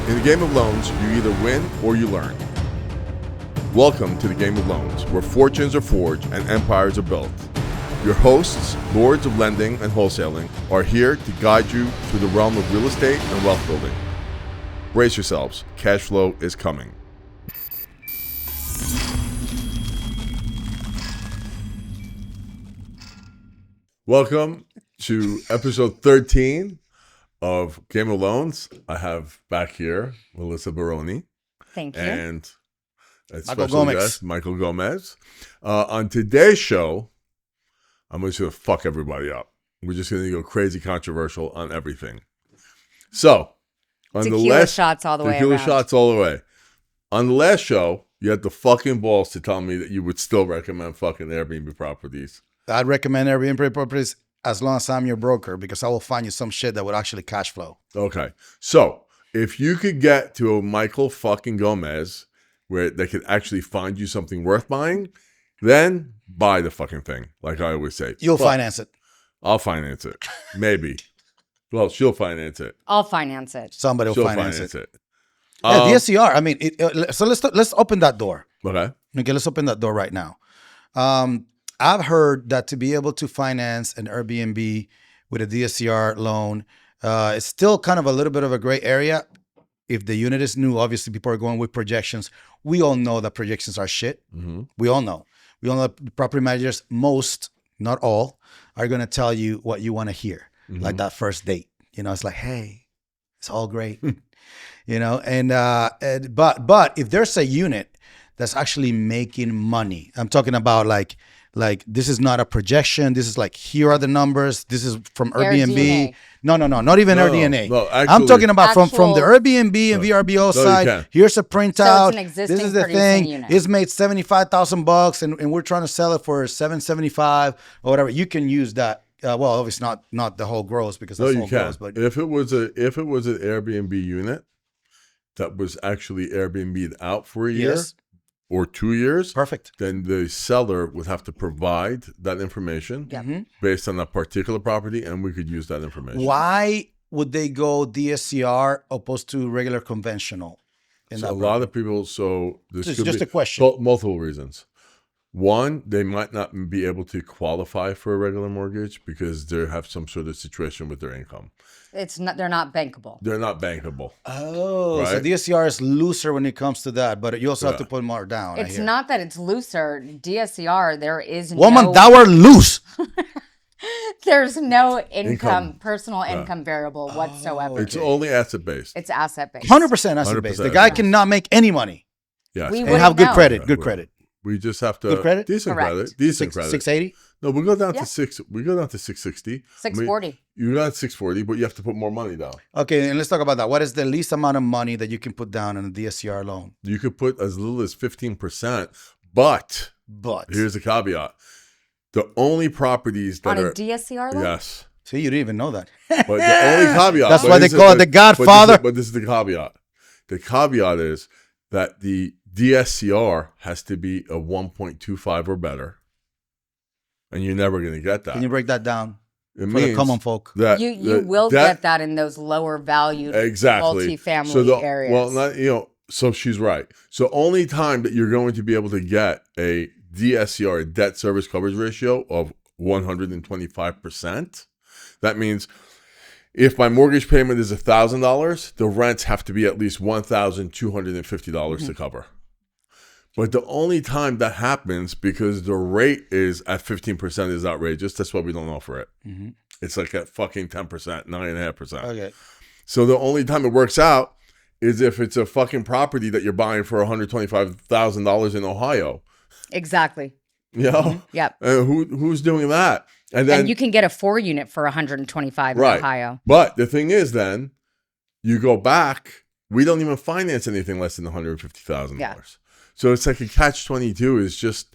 In the game of loans, you either win or you learn. Welcome to the game of loans, where fortunes are forged and empires are built. Your hosts, lords of lending and wholesaling, are here to guide you through the realm of real estate and wealth building. Brace yourselves, cash flow is coming. Welcome to episode 13 of Game of Loans. I have back here Melissa Barone. Thank you. And a special guest, Michael Gomez. On today's show, I'm just going to fuck everybody up. We're just going to go crazy controversial on everything. So, on tequila the last shots all the way tequila around. shots all the way. On the last show, you had the fucking balls to tell me that you would still recommend fucking Airbnb properties. I'd recommend Airbnb properties as long as I'm your broker, because I will find you some shit that would actually cash flow. Okay. So, if you could get to a Michael fucking Gomez where they could actually find you something worth buying, then buy the fucking thing, like I always say. You'll finance it. I'll finance it. Maybe. Well, she'll finance it. I'll finance it. Somebody will She'll finance finance it. it. Yeah, DSCR. I mean, so let's open that door. Okay. Okay, let's open that door right now. I've heard that to be able to finance an Airbnb with a DSCR loan, it's still kind of a little bit of a gray area. If the unit is new, obviously people are going with projections. We all know that projections are shit. Mm-hmm. We all know. We all know that property managers, most, not all, are going to tell you what you want to hear. Mm-hmm. Like that first date. You know, it's like, hey, it's all great. You know, but if there's a unit that's actually making money, I'm talking about like this is not a projection. This is like, here are the numbers. This is from Airbnb. No, not even AirDNA. No, actually, I'm talking about from the Airbnb and VRBO side. Here's a printout. So it's an existing this is the producing thing. unit. It's made $75,000 and we're trying to sell it for $775 or whatever. You can use that. Well, obviously not the whole gross, because that's you whole can. gross. But if it was an Airbnb unit that was actually Airbnb'd out for a year or 2 years, perfect. Then the seller would have to provide that information based on that particular property, and we could use that information. Why would they go DSCR opposed to regular conventional? So a lot of people, this It's could just be a question. Multiple reasons. One, they might not be able to qualify for a regular mortgage because they have some sort of situation with their income. They're not bankable. They're not bankable. Oh, so Right? DSCR is looser when it comes to that, but you also have to put more down. It's not that it's looser. DSCR, there is Woman, that were loose. there's no personal income variable whatsoever. It's only asset based. It's asset based. 100% asset based. The guy cannot make any money. Yes. We And wouldn't have good know. credit. Good credit. We just have to Good credit? decent Correct. credit. Decent credit. 680? No, we go down Yeah. to 660. 640. You got 640, but you have to put more money down. Okay, and let's talk about that. What is the least amount of money that you can put down in a DSCR loan? You could put as little as 15%, but here's the caveat. The only properties that On are a DSCR loan? yes. See, you didn't even know that. But the only caveat. That's but why they this is call it the Godfather. But this is the caveat. The caveat is that the DSCR has to be a 1.25 or better. And you're never going to get that. Can you break that down It for the means common folk? that You will get that in those lower valued multifamily areas. Well, so she's right. So only time that you're going to be able to get a DSCR, a debt service coverage ratio of 125%, that means if my mortgage payment is $1,000, the rents have to be at least $1,250 to cover. But the only time that happens, because the rate is at 15%, is outrageous. That's why we don't offer it. Mm-hmm. It's like at fucking 10%, 9.5%. Okay. So the only time it works out is if it's a fucking property that you're buying for $125,000 in Ohio. Exactly. You know? Yep. Who's doing that? And you can get a 4-unit for $125 in Ohio. But the thing is, then you go back. We don't even finance anything less than $150,000. Yeah. So it's like a catch-22.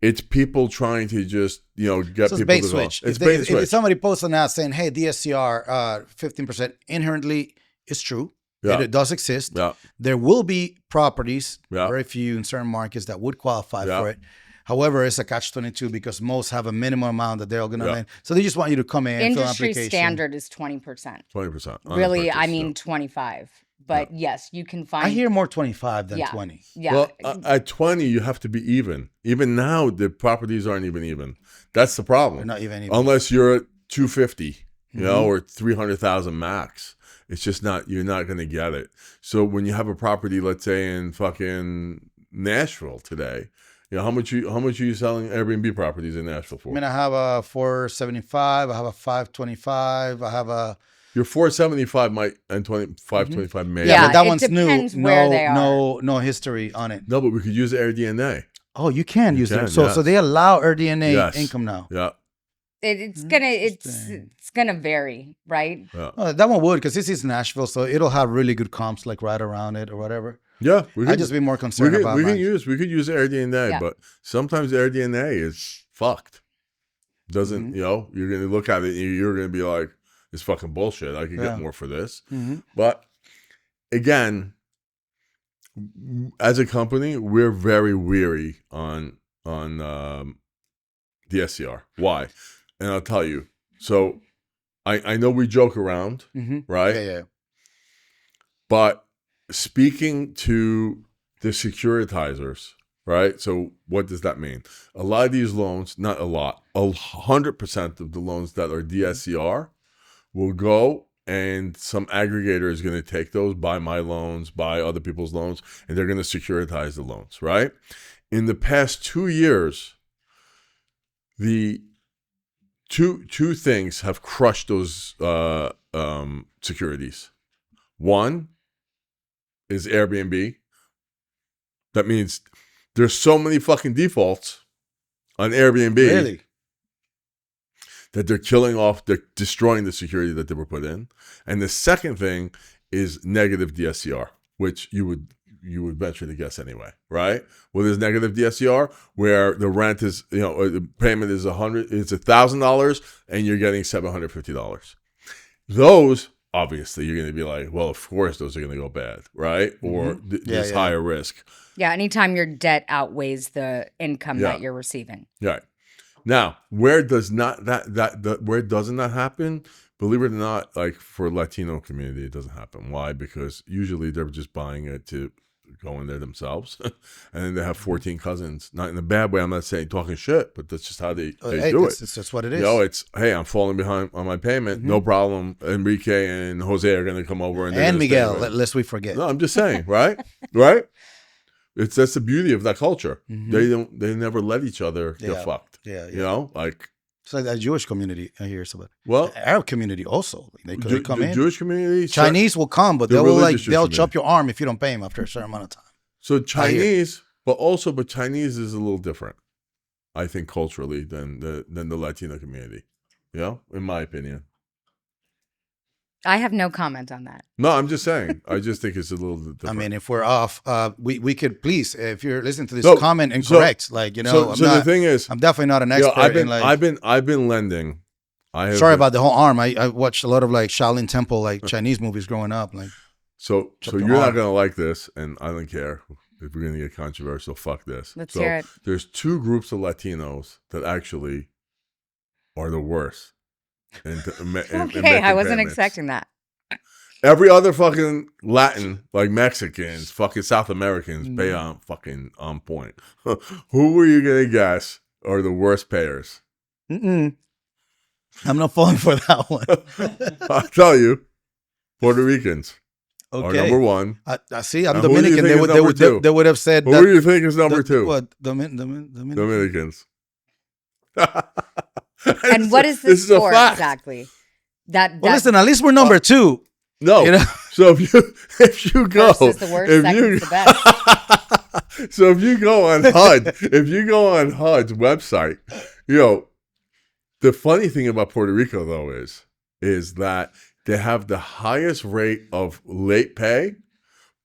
It's people trying to just get So people bait to switch. It's If bait switch. if somebody posts an ad saying, "Hey, DSCR 15%," inherently it's true. Yeah. It does exist. Yeah. There will be properties, Yeah. very few in certain markets, that would qualify Yeah. for it. However, it's a catch-22 because most have a minimum amount that they're going to Yeah. lend. So they just want you to come in, fill an Industry application. standard is 20%. 20%. Really, I unpurchased, mean 25. but yes, you can find. I hear more 25 than 20. Yeah. Well, at 20, you have to be even. Even now, the properties aren't even. That's the problem. They're not even. Unless you're at 250, you know, or 300,000 max. It's just not. You're not going to get it. So when you have a property, let's say in fucking Nashville today, you know, how much are you selling Airbnb properties in Nashville for? I mean, I have a 475. I have a 525. I have a. Your 475 might and 525 may. Yeah, but that one's depends new. Where they are. No history on it. No, but we could use AirDNA. Oh, you can use it. So they allow AirDNA income now. Yeah. It's gonna vary, right? Yeah. That one would, because this is Nashville, so it'll have really good comps like right around it or whatever. Yeah, I'd just be more concerned about. We could use AirDNA, but sometimes AirDNA is fucked. Doesn't you know? You're gonna look at it and you're gonna be like, "It's fucking bullshit. I could get more for this." But again, as a company, we're very weary on the SCR. Why? And I'll tell you. So I know we joke around, right? Yeah. But speaking to the securitizers, right? So what does that mean? A lot of these loans, not a lot, 100% of the loans that are DSCR will go, and some aggregator is going to take those, buy my loans, buy other people's loans, and they're going to securitize the loans, right? In the past 2 years, the two things have crushed those securities. One is Airbnb. That means there's so many fucking defaults on Airbnb. Really? That they're destroying the security that they were put in. And the second thing is negative DSCR, which you would venture to guess anyway, right? Well, there's negative DSCR where the rent is, the payment is $1,000 and you're getting $750. Those, obviously, you're going to be like, well, of course those are going to go bad, right? Or there's higher risk. Yeah, anytime your debt outweighs the income that you're receiving. Right. Now, where doesn't that happen? Believe it or not, like for Latino community, it doesn't happen. Why? Because usually they're just buying it to go in there themselves, and then they have 14 cousins. Not in a bad way. I'm not saying talking shit, but that's just how they do it. It's just what it is. It's hey, I'm falling behind on my payment. No problem. Enrique and Jose are going to come over and Miguel. Lest we forget. No, I'm just saying, right? Right. That's the beauty of that culture. They never let each other get fucked. Yeah. Like. It's like that Jewish community here. Well, the Arab community also. They could come in. Jewish community, Chinese will come, but they'll chop your arm if you don't pay them after a certain amount of time. So Chinese, but Chinese is a little different, I think, culturally than the Latino community. In my opinion. I have no comment on that. No, I'm just saying. I just think it's a little different. I mean, if we're off, we could please, if you're listening to this, comment and correct. So the thing is, I'm definitely not an expert. I've been lending. Sorry about the whole arm. I watched a lot of like Shaolin Temple, Chinese movies growing up. So you're not gonna like this, and I don't care if we're gonna get controversial. Fuck this. Let's hear it. There's two groups of Latinos that actually are the worst. Okay, I wasn't expecting that. Every other fucking Latin, like Mexicans, fucking South Americans, pay on fucking on point. Who were you gonna guess are the worst payers? I'm not falling for that one. I'll tell you, Puerto Ricans are number one. I see. I'm Dominican. They would have said. Who do you think is number two? What Dominicans? Dominicans. And what is this for exactly? That listen, at least we're number two. No, so if you go, first is the worst, second's the best. So if you go on HUD's website, the funny thing about Puerto Rico though is that they have the highest rate of late pay,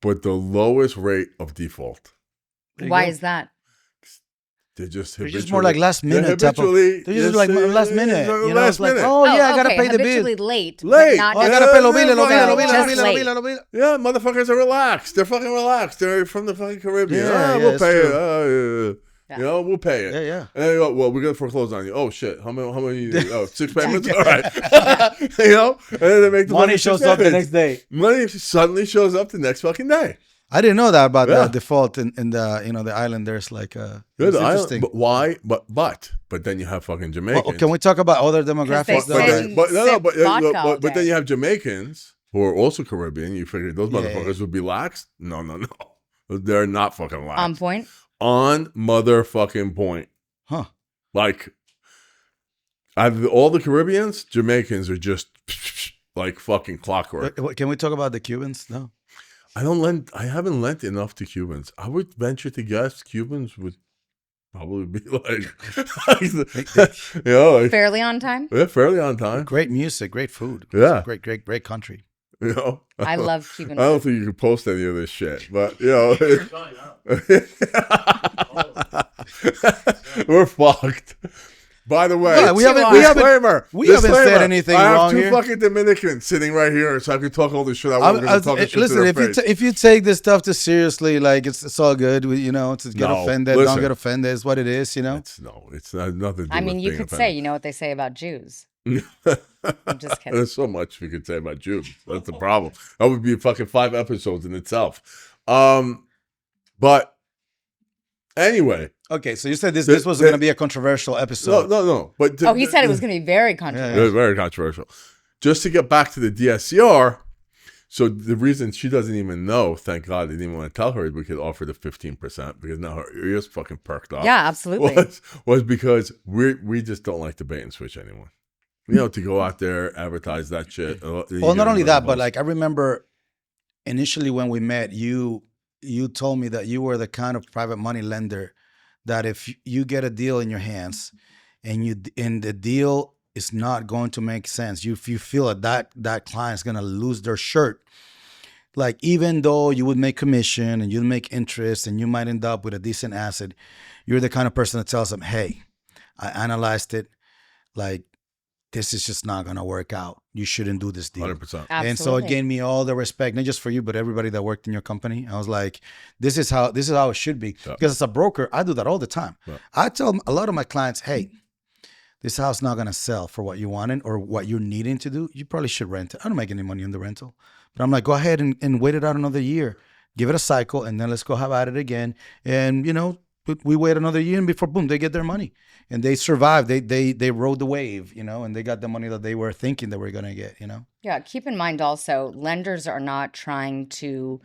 but the lowest rate of default. Why is that? They're just more like last minute type of. They're just like last minute. Last minute. I gotta pay the bill. Habitually late. Late. I gotta pay the bill. Yeah, motherfuckers are relaxed. They're fucking relaxed. They're from the fucking Caribbean. Yeah, we'll pay it. You know, we'll pay it. Yeah. And they go, well, we're going to foreclose on you. Oh, shit. How many you need? Oh, 6 payments? All right. You know? And then they make the money shows up the next day. Money suddenly shows up the next fucking day. I didn't know that about the default in the, you know, the island. There's like the island, but why? But then you have fucking Jamaicans. Well, can we talk about other demographics? But then you have Jamaicans who are also Caribbean. You figure those motherfuckers would be lax? No. They're not fucking lax. On point? On motherfucking point. Huh. Like, all the Caribbeans, Jamaicans are just like fucking clockwork. Can we talk about the Cubans? No. I haven't lent enough to Cubans. I would venture to guess Cubans would probably be like, you know, like, fairly on time. Yeah, fairly on time. Great music, great food. Yeah, great country. You know, I love Cuban. I don't think you can post any of this shit, but you know, we're fucked. By the way, we haven't said anything wrong here. I have 2 fucking Dominicans sitting right here, so I can talk all this shit. Listen, if you take this stuff too seriously, like it's all good. You know, offended. Don't get offended. It's what it is. You know. It's not nothing. I mean, you could say, you know what they say about Jews. I'm just kidding. There's so much we could say about Jews. That's the problem. That would be fucking 5 episodes in itself. But anyway. Okay, so you said this was going to be a controversial episode. No. But he said it was going to be very controversial. It was very controversial. Just to get back to the DSCR, so the reason she doesn't even know, thank God they didn't even want to tell her we could offer the 15% because now her ears fucking perked up. Yeah, absolutely. Was because we just don't like to bait and switch anyone. You know, to go out there, advertise that shit. Well, not only that, but like I remember initially when we met, you told me that you were the kind of private money lender that if you get a deal in your hands and the deal is not going to make sense, if you feel that client is going to lose their shirt, like even though you would make commission and you'd make interest and you might end up with a decent asset, you're the kind of person that tells them, hey, I analyzed it, like this is just not going to work out. You shouldn't do this deal. 100%. Absolutely. And so it gained me all the respect, not just for you, but everybody that worked in your company. I was like, this is how it should be. Yeah. Because as a broker, I do that all the time. Yeah. I tell a lot of my clients, hey, this house is not going to sell for what you wanted or what you're needing to do. You probably should rent it. I don't make any money on the rental. But I'm like, go ahead and wait it out another year. Give it a cycle, and then let's go have at it again. And, you know, we wait another year, and before, boom, they get their money. And they survived. They rode the wave, you know, and they got the money that they were thinking they were going to get, you know. Yeah, keep in mind also, lenders are not trying to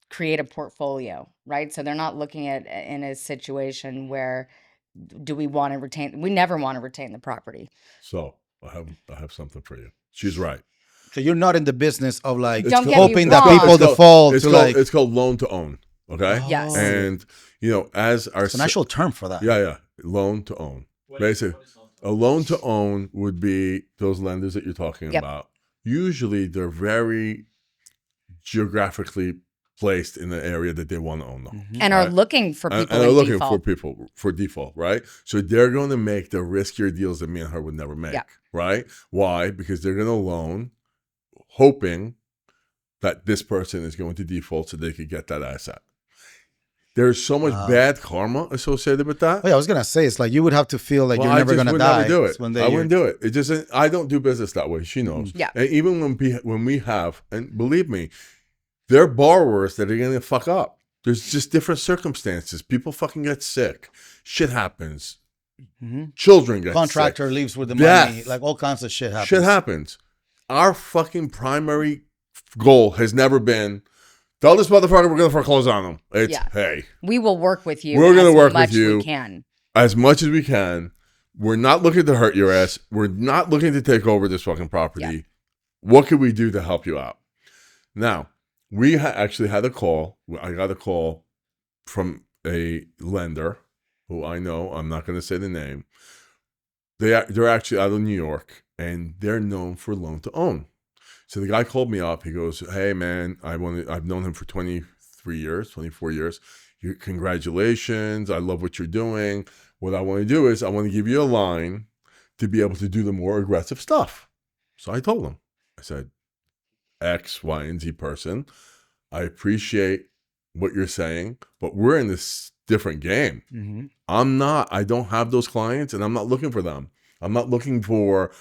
create a portfolio, right? So they're not looking at in a situation where do we want to retain? We never want to retain the property. So I have something for you. She's right. So you're not in the business of like hoping that people default. It's called loan to own. Okay. Yes. And you know, it's an actual term for that. Yeah. Loan to own. Basically, a loan to own would be those lenders that you're talking about. Usually, they're very geographically placed in the area that they want to own them, and are looking for people. And are looking for people for default, right? So they're going to make the riskier deals that me and her would never make, right? Why? Because they're going to loan, hoping that this person is going to default so they could get that asset. There's so much bad karma associated with that. Oh, yeah, I was gonna say it's like you would have to feel like you're never gonna die. Never do it. I wouldn't do it. It just I don't do business that way. She knows. Yeah. And even when we have, and believe me, they're borrowers that are gonna fuck up. There's just different circumstances. People fucking get sick. Shit happens. Children get Contractor sick. leaves with the money. Like all kinds of shit happens. Shit happens. Our fucking primary goal has never been, tell this motherfucker we're going to foreclose on them. It's, hey. We will work with you. We're going to work with you as much as we can. We're not looking to hurt your ass. We're not looking to take over this fucking property. Yeah. What can we do to help you out? Now, we actually had a call. I got a call from a lender who I know. I'm not going to say the name. They're actually out of New York, and they're known for loan to own. So the guy called me up. He goes, hey, man, I've known him for 24 years. Congratulations. I love what you're doing. What I want to do is I want to give you a line to be able to do the more aggressive stuff. So I told him, I said, X, Y, and Z person, I appreciate what you're saying, but we're in this different game. I don't have those clients, and I'm not looking for them. I'm not looking for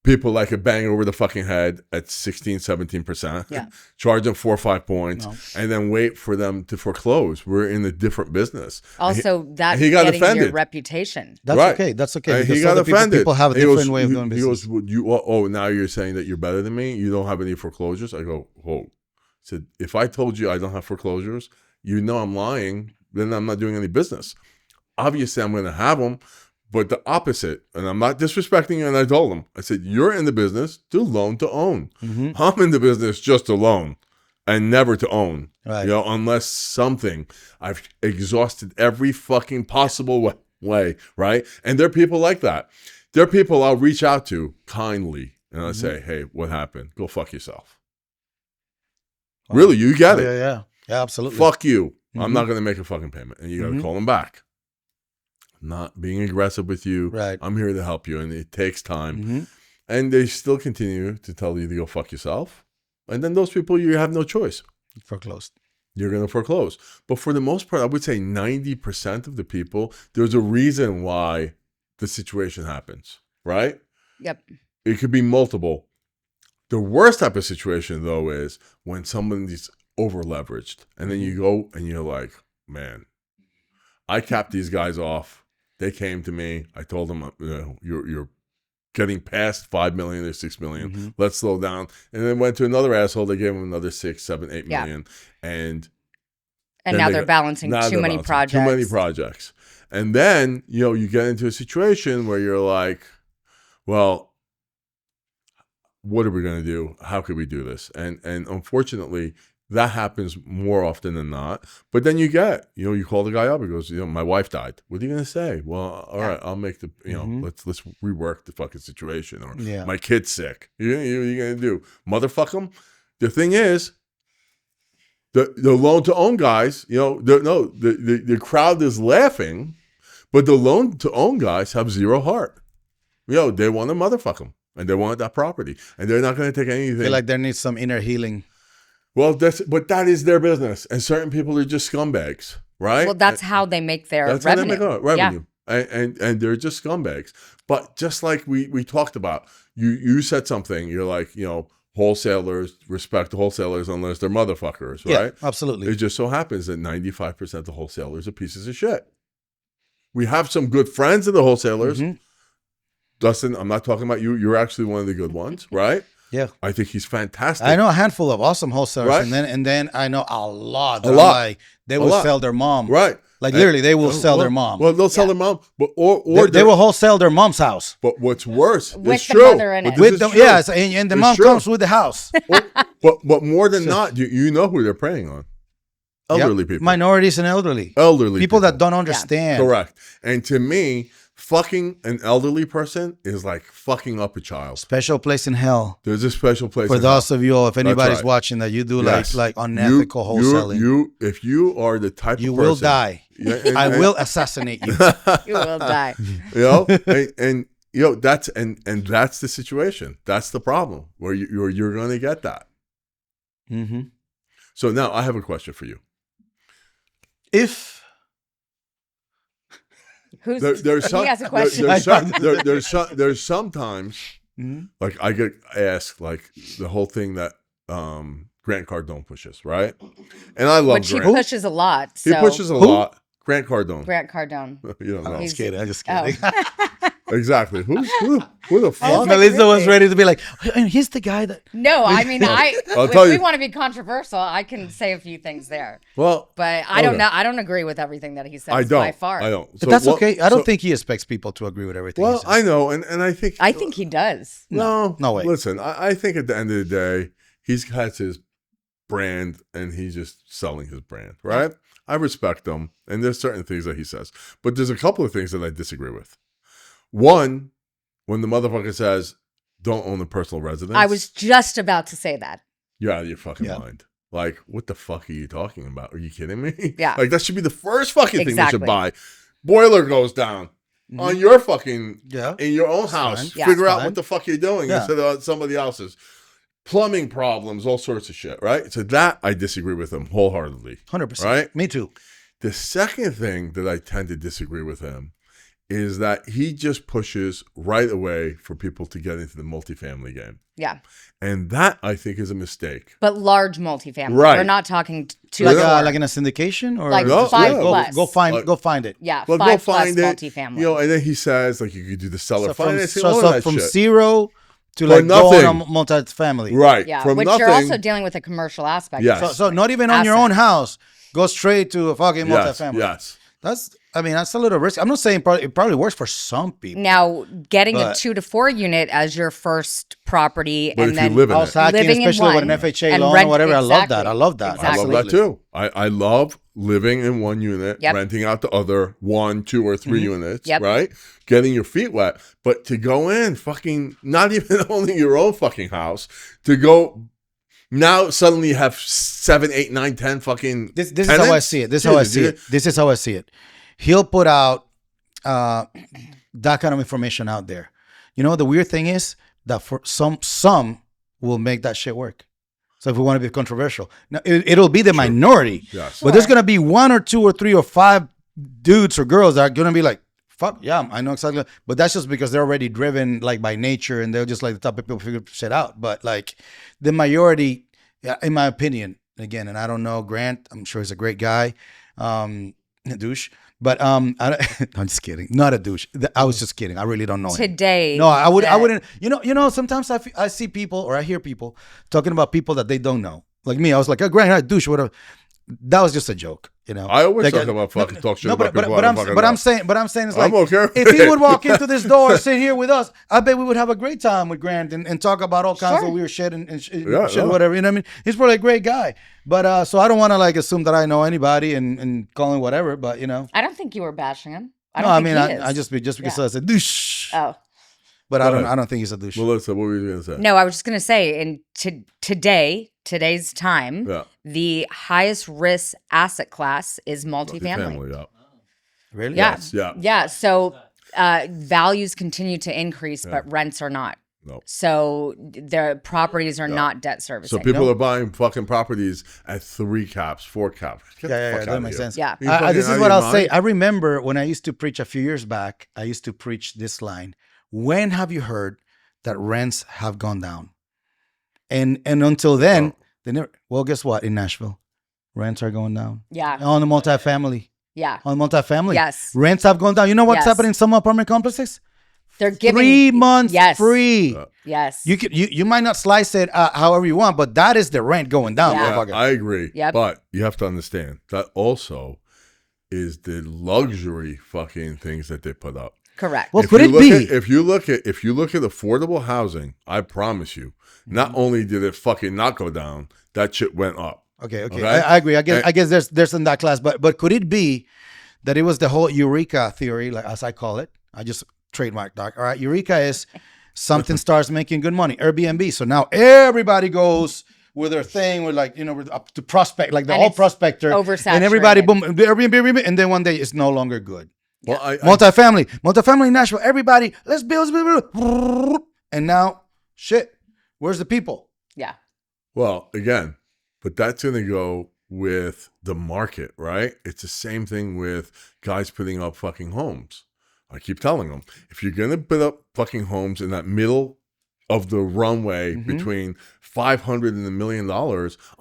people that could bang over the fucking head at 16, 17%, charge them 4 or 5 points, and then wait for them to foreclose. We're in a different business. Also, that's he got getting offended. your reputation. That's Right. okay. That's okay. And Because he got other offended. people have a He different goes- way of doing business. He goes, now you're saying that you're better than me? You don't have any foreclosures? I go, whoa. I said, if I told you I don't have foreclosures, you know I'm lying, then I'm not doing any business. Obviously, I'm going to have them, but the opposite. And I'm not disrespecting you, and I told him. I said, you're in the business to loan to own. I'm in the business just to loan and never to own. Right. You know, unless something. I've exhausted every fucking possible way, right? And there are people like that. There are people I'll reach out to kindly, and I'll say, hey, what happened? Go fuck yourself. Really, you get it. Yeah, absolutely. Fuck you. I'm not going to make a fucking payment. And you got to call them back. I'm not being aggressive with you. Right. I'm here to help you. And it takes time. And they still continue to tell you to go fuck yourself. And then those people, you have no choice. Foreclosed. You're going to foreclose. But for the most part, I would say 90% of the people, there's a reason why the situation happens. Right? Yep. It could be multiple. The worst type of situation, though, is when somebody's over leveraged, and then you go and you're like, man, I capped these guys off. They came to me. I told them, you're getting past 5 million or 6 million. Let's slow down. And then went to another asshole. They gave him another 6, 7, 8 million. And now they're balancing too many projects. Too many projects. And then, you get into a situation where you're like, well, what are we going to do? How could we do this? And unfortunately, that happens more often than not. But then you call the guy up. He goes, my wife died. What are you going to say? Well, all right, I'll make the, let's rework the fucking situation. Or my kid's sick. What are you going to do? Motherfuck them? The thing is, the loan to own guys, the crowd is laughing, but the loan to own guys have zero heart. They want to motherfuck them. And they want that property. And they're not going to take anything. I feel like there needs some inner healing. Well, but that is their business. And certain people are just scumbags, right? Well, that's how they make their revenue. That's how they make revenue. Yeah. And they're just scumbags. But just like we talked about, you said something, you're like, wholesalers respect the wholesalers unless they're motherfuckers, right? Yeah, absolutely. It just so happens that 95% of the wholesalers are pieces of shit. We have some good friends of the wholesalers. Dustin, I'm not talking about you. You're actually one of the good ones, right? Yeah. I think he's fantastic. I know a handful of awesome wholesalers, Right. and then I know a lot. A lot. Like, they will sell their mom. Right. Like literally, they will sell their mom. Well, they'll sell their mom, but they will wholesale their mom's house. But what's worse, With it's the true. mother in But it. this With is them, true. yes, and the It's mom true. comes with the house. But more than not, you know who they're preying on. Elderly people. Minorities and elderly. Elderly people that don't understand. Correct. And to me, fucking an elderly person is like fucking up a child. Special place in hell. There's a special place For in those hell. of you, if anybody's right. watching that, you do Yes. like unethical wholesaling. If you are the type You of will person, die. and- I will assassinate you. You will die. and that's that's the situation. That's the problem where you're going to get that. So now I have a question for you. If There's he has a question. there's sometimes like I get asked like the whole thing that Grant Cardone pushes, right? And I love Which he Grant. pushes a lot. So. He pushes a lot. Grant Cardone. Grant Cardone. You don't know. I'm just kidding. Oh. Exactly. Who the fuck? like, Melissa was really? ready to be like, he's the guy that. No, I mean, I'll if tell we you. want to be controversial, I can say a few things there. Well, But I don't okay. know. I don't agree with everything that he says I don't. by far. I don't. But that's okay. I don't think he expects people to agree with everything. Well, he says. I know, and I think I think he does. no way. Listen, I think at the end of the day, he's has his brand, and he's just selling his brand, right? I respect him, and there's certain things that he says, but there's a couple of things that I disagree with. One, when the motherfucker says, "Don't own a personal residence," I was just about to say that. you're out of your fucking Yeah. mind. Like, what the fuck are you talking about? Are you kidding me? Yeah. Like, that should be the first fucking thing they Exactly. should buy. Boiler goes down on your fucking, Yeah. in your own That's house. fine. Yeah. Figure That's out fine. what the fuck you're doing Yeah. instead of somebody else's. Plumbing problems, all sorts of shit, right? So that I disagree with him wholeheartedly. 100%. Right? Me too. The second thing that I tend to disagree with him is that he just pushes right away for people to get into the multifamily game. Yeah. And that, I think, is a mistake. But large multifamily. Right. We're not talking two like in a syndication or Like No, 5 yeah. plus. go find it. Yeah, Well, 5 go plus find it. multifamily. You know, and then he says, like, you could do the seller financing, all so of that from shit. 0 to For like go on a nothing. multi-family. Right. yeah, From which nothing. you're also dealing with a commercial aspect. Yes. So not even on your Asset. own house, go straight to a fucking Yes. multifamily. Yes. That's a little risky. I'm not saying it probably works for some people. Now, getting a But- 2 to 4 unit as your first property, But and if then you live in House it. hacking, living in especially with an one FHA and loan rent- or whatever. I love that. exactly. I love that. I love Exactly. that too. I love living in one unit, Yep. renting out the other 1, 2, or 3 units, Yep. right? Getting your feet wet. But to go in, fucking, not even owning your own fucking house, to go, now suddenly you have 7, 8, 9, 10 fucking This is how I tenants? see it. This is how I see it. This is how I see it. He'll put out that kind of information out there. You know, the weird thing is that for some will make that shit work. So if we want to be controversial, now it'll be the minority. Yes. But there's gonna be 1 or 2 or 3 or 5 dudes or girls that are gonna be like, "Fuck yeah, I know exactly." But that's just because they're already driven like by nature, and they're just like the type of people figure shit out. But like the majority, in my opinion, again, and I don't know Grant. I'm sure he's a great guy, a douche. But I'm just kidding. Not a douche. I was just kidding. I really don't know him. today. No, I that- wouldn't. You know. Sometimes I see people or I hear people talking about people that they don't know. Like me, I was like, "Oh, Grant, douche, whatever." That was just a joke, you know. I always Like, talk about fucking talk shit no, about but, people. but I I'm don't fucking but know. I'm saying it's like I'm okay. if he would walk into this door, sit here with us, I bet we would have a great time with Grant and talk about all kinds Sure. of weird shit and shit, Yeah. whatever. You know what I mean? He's probably a great guy, but so I don't want to like assume that I know anybody and call him whatever. But you know, I don't think you were bashing him. I no, don't I think mean, he is. I just because Yeah. I said douche, Oh. but Go I ahead. don't think he's a douche. Melissa, what were you going to say? No, I was just gonna say, in today's time, Yeah. the highest risk asset class is multifamily. Family, yeah. Really? Yeah, Yes, yeah. yeah. So values continue to increase, but rents are not. No. So the properties are not debt servicing. So people are buying fucking properties at 3 caps, 4 caps. Get the Yeah, fuck that outta makes here. sense. Yeah. You fucking This out is of what your I'll say. mind? I remember when I used to preach a few years back, I used to preach this line. When have you heard that rents have gone down? And until then, they never. Well, guess what? In Nashville, rents are going down. Yeah, On the multifamily. yeah. On multifamily. Yes. Rents have gone down. You know what's Yes. happening in some apartment complexes? They're giving 3 months yes. free. Yes. You might not slice it however you want, but that is the rent going down, Yeah. motherfucker. I agree. Yep. But you have to understand that also is the luxury fucking things that they put up. Correct. Well, If could you it look be? at- if you look at affordable housing, I promise you, not only did it fucking not go down, that shit went up. Okay. Okay? I agree. I guess there's in that class, but could it be that it was the whole Eureka theory, like as I call it? I just trademarked that. All right, Eureka is something starts making good money. Airbnb. So now everybody goes with their thing, with like with up to prospect, like the And whole it's prospector, oversaturated. and everybody boom, the Airbnb, and then one day it's no longer good. Well, Multifamily in Nashville. Everybody, let's build, and now shit. Where's the people? Yeah. Well, again, but that's going to go with the market, right? It's the same thing with guys putting up fucking homes. I keep telling them, if you're going to put up fucking homes in that middle of the runway between $500 and $1 million,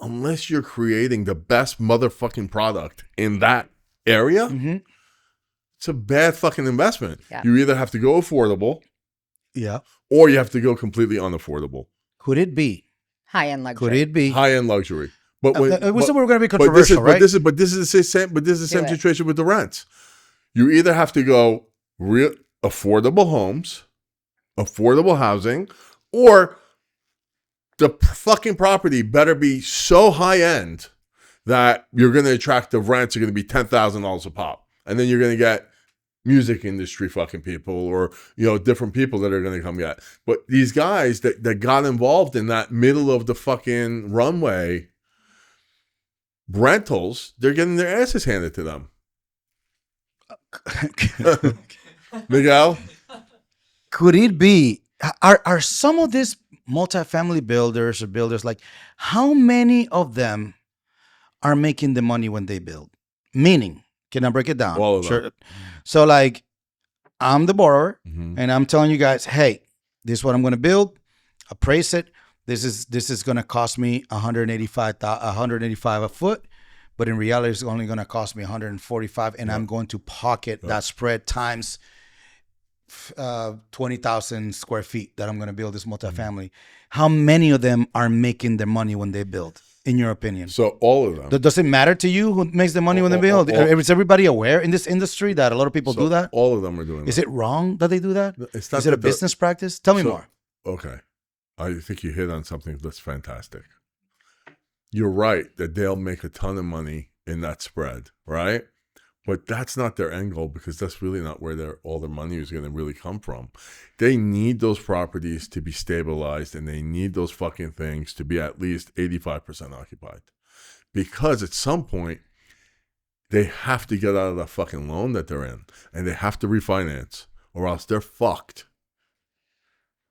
unless you're creating the best motherfucking product in that area, it's a bad fucking investment. Yeah. You either have to go affordable Yeah. or you have to go completely unaffordable. Could it be? High end luxury. Could it be? High-end luxury. But when, we said we were going to be but controversial, right? this is the same. But this is the Do same it. situation with the rents. You either have to go real affordable homes, affordable housing, or the fucking property better be so high end that you're going to attract the rents are going to be $10,000 a pop, and then you're going to get music industry fucking people or different people that are going to come get. But these guys that got involved in that middle of the fucking runway rentals, they're getting their asses handed to them. Miguel? Could it be? Are some of these multifamily builders or builders like how many of them are making the money when they build? Meaning, Can I break it down? All of them. Sure. So like, I'm the borrower, Mhm. and I'm telling you guys, hey, this is what I'm going to build. Appraise it. This is going to cost me 185 a foot, but in reality, it's only going to cost me 145, and I'm going to pocket that spread times 20,000 square feet that I'm going to build this multifamily. How many of them are making their money when they build, in your opinion? So all of them. Does it matter to you who makes the money when they build? Is everybody aware in this industry that a lot of people do that? All of them are doing that. Is it wrong that they do that? It's not Is it a that they're- business practice? Tell me more. Okay. I think you hit on something that's fantastic. You're right that they'll make a ton of money in that spread, right? But that's not their end goal, because that's really not where all their money is going to really come from. They need those properties to be stabilized, and they need those fucking things to be at least 85% occupied. Because at some point, they have to get out of that fucking loan that they're in, and they have to refinance, or else they're fucked.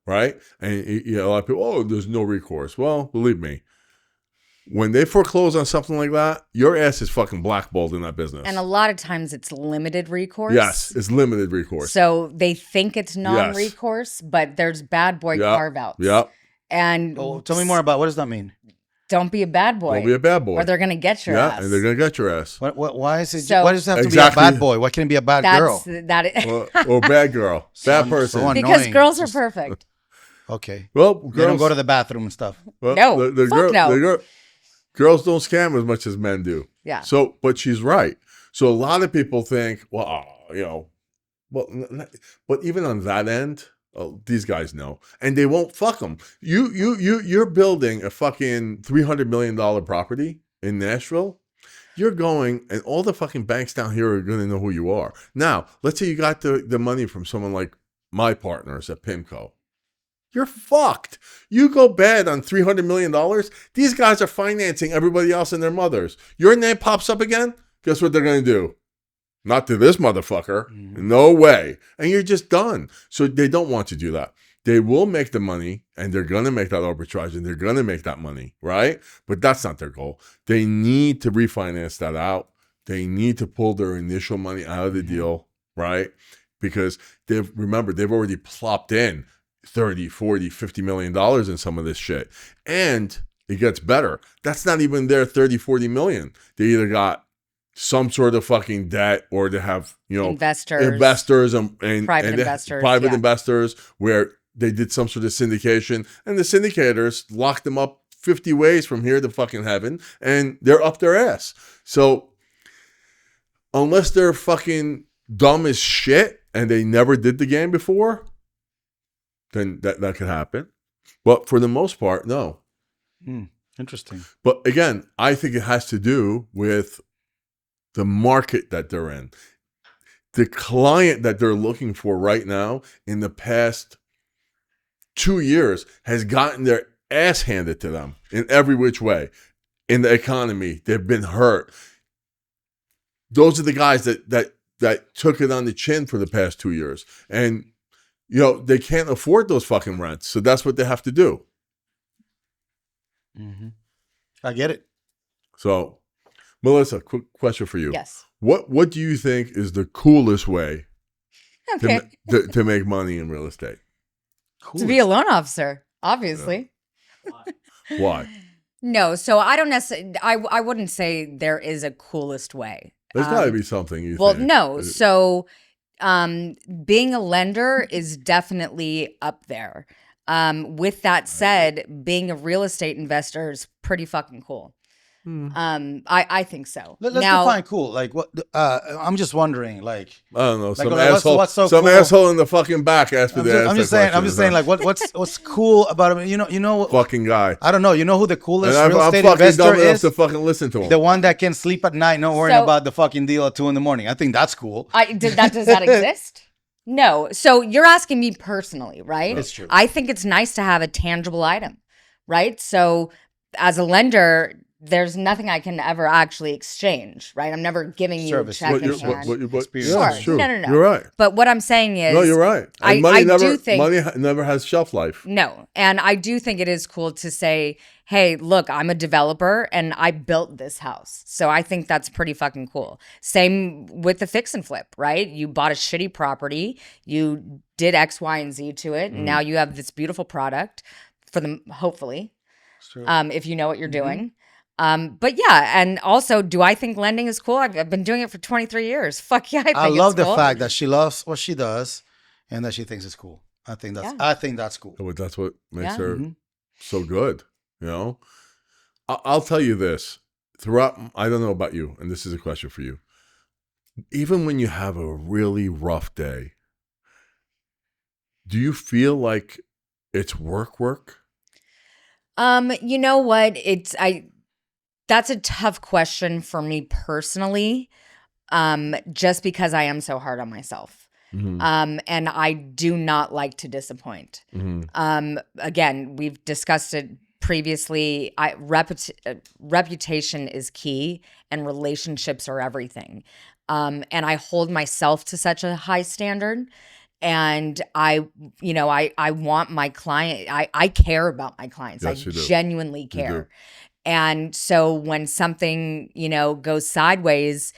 Right? And a lot of people, oh, there's no recourse. Well, believe me, when they foreclose on something like that, your ass is fucking blackballed in that business. And a lot of times it's limited recourse. Yes, it's limited recourse. So they think it's non-recourse, but there's bad boy carve-outs. Yep. And Tell me more about what does that mean? don't be a bad boy. Don't be a bad boy. Or they're going to get your ass. Yeah, and they're going to get your ass. Why is it? So- why does it have to Exactly. be a bad boy? Why can't it be a bad girl? Or bad girl. Bad person. so Because annoying. girls are perfect. Okay. Well, They don't girls, go to the bathroom and stuff. well, No, fuck no. Girls don't scam as much as men do. Yeah. So, but she's right. So a lot of people think, well, but even on that end, these guys know, and they won't fuck them. You're building a fucking $300 million property in Nashville. You're going, and all the fucking banks down here are going to know who you are. Now, let's say you got the money from someone like my partners at PIMCO. You're fucked. You go bad on $300 million. These guys are financing everybody else and their mothers. Your name pops up again. Guess what they're going to do? Not to this motherfucker. Mm-hmm. No way. And you're just done. So they don't want to do that. They will make the money, and they're going to make that arbitrage, and they're going to make that money, right? But that's not their goal. They need to refinance that out. They need to pull their initial money out of the deal, right? Because they've already plopped in 30, 40, $50 million in some of this shit. And it gets better. That's not even their 30, 40 million. They either got some sort of fucking debt, or to have, investors and Private investors, private yeah. investors where they did some sort of syndication, and the syndicators locked them up 50 ways from here to fucking heaven, and they're up their ass. So unless they're fucking dumb as shit and they never did the game before, then that could happen. But for the most part, no. Interesting. But again, I think it has to do with the market that they're in. The client that they're looking for right now in the past 2 years has gotten their ass handed to them in every which way. In the economy, they've been hurt. Those are the guys that took it on the chin for the past 2 years. And, they can't afford those fucking rents. So that's what they have to do. Mm-hmm. I get it. So, Melissa, quick question for you. Yes. What do you think is the coolest way Okay. to make money in real estate? Cool. To be a loan officer, obviously. Why? No, so I don't necessarily, I wouldn't say there is a coolest way. There's got to be something you Well, think. no. So being a lender is definitely up there. With that said, being a real estate investor is pretty fucking cool. I think so. Let's now, define cool. Like what? I'm just wondering. Like I don't know. Some like, asshole, what's so some cool? asshole in the fucking back asked me to I'm just saying. Like what's cool about it? You know. Fucking guy. I don't know. You know who the And coolest I'm real estate fucking investor dumb enough is? to fucking listen to him. The one that can sleep at night, not worrying So- about the fucking deal at 2 a.m. I think that's cool. does that exist? No. So you're asking me personally, right? It's true. I think it's nice to have a tangible item, right? So as a lender, there's nothing I can ever actually exchange, right? I'm never giving you Service. a check in What hand. yeah, Sure. it's true. No. You're right. But what I'm saying is, No, you're right. And I never, do think money never has shelf life. no, and I do think it is cool to say, hey, look, I'm a developer and I built this house. So I think that's pretty fucking cool. Same with the fix and flip, right? You bought a shitty property, you did X, Y, and Z to it, and now you have this beautiful product for them, hopefully, if you know what you're doing. But yeah, and also, do I think lending is cool? I've been doing it for 23 years. Fuck yeah, I think I love it's the cool. fact that she loves what she does and that she thinks it's cool. I think that's cool. But that's what makes Yeah. her so good, you know? I'll tell you this. Throughout, I don't know about you, and this is a question for you. Even when you have a really rough day, do you feel like it's work? You know what? That's a tough question for me personally, just because I am so hard on myself. And I do not like to disappoint. Again, we've discussed it previously. Reputation is key and relationships are everything. And I hold myself to such a high standard. And I want my client, I care about my clients. Yes, I you do. genuinely care. And so when something, goes sideways,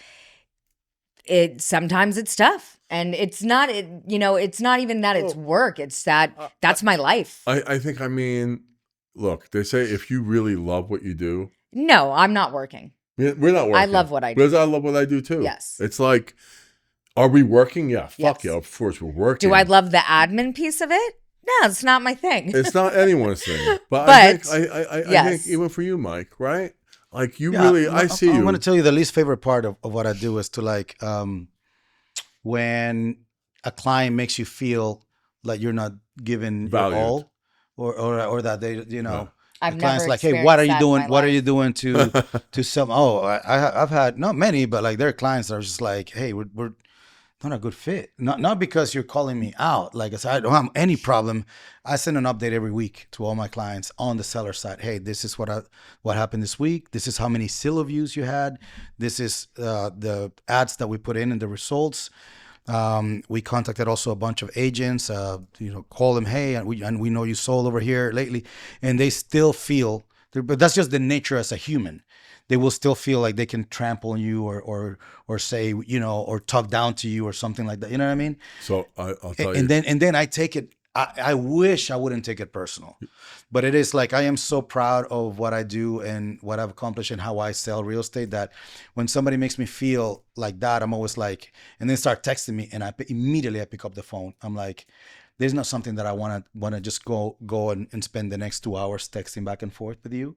sometimes it's tough. And it's not, it's not even that it's work. It's that's my life. I think, look, they say if you really love what you do. No, I'm not working. We're not working. I love what I do. Because I love what I do too. Yes. It's like, are we working? Yeah, fuck Yes. yeah, of course we're working. Do I love the admin piece of it? No, it's not my thing. It's not anyone's thing. But I think yes. even for you, Mike, right? Like you Yeah, really, I see you. I'm going to tell you the least favorite part of what I do is to like, when a client makes you feel like you're not giving your all, or that they, I've the client's never like, hey, what are you experienced that in doing? my What are life. you doing to some? Oh, I've had not many, but like there are clients that are just like, hey, we're not a good fit. Not because you're calling me out. Like I said, I don't have any problem. I send an update every week to all my clients on the seller side. Hey, this is what happened this week. This is how many Zillow views you had. This is the ads that we put in and the results. We contacted also a bunch of agents, call them, hey, and we know you sold over here lately, and they still feel, but that's just the nature as a human. They will still feel like they can trample on you or say, or talk down to you or something like that. You know what I mean? So I'll tell you. And then I take it. I wish I wouldn't take it personal, but it is like I am so proud of what I do and what I've accomplished and how I sell real estate that when somebody makes me feel like that, I'm always like, and then start texting me, and immediately I pick up the phone. I'm like, there's not something that I want to just go and spend the next 2 hours texting back and forth with you.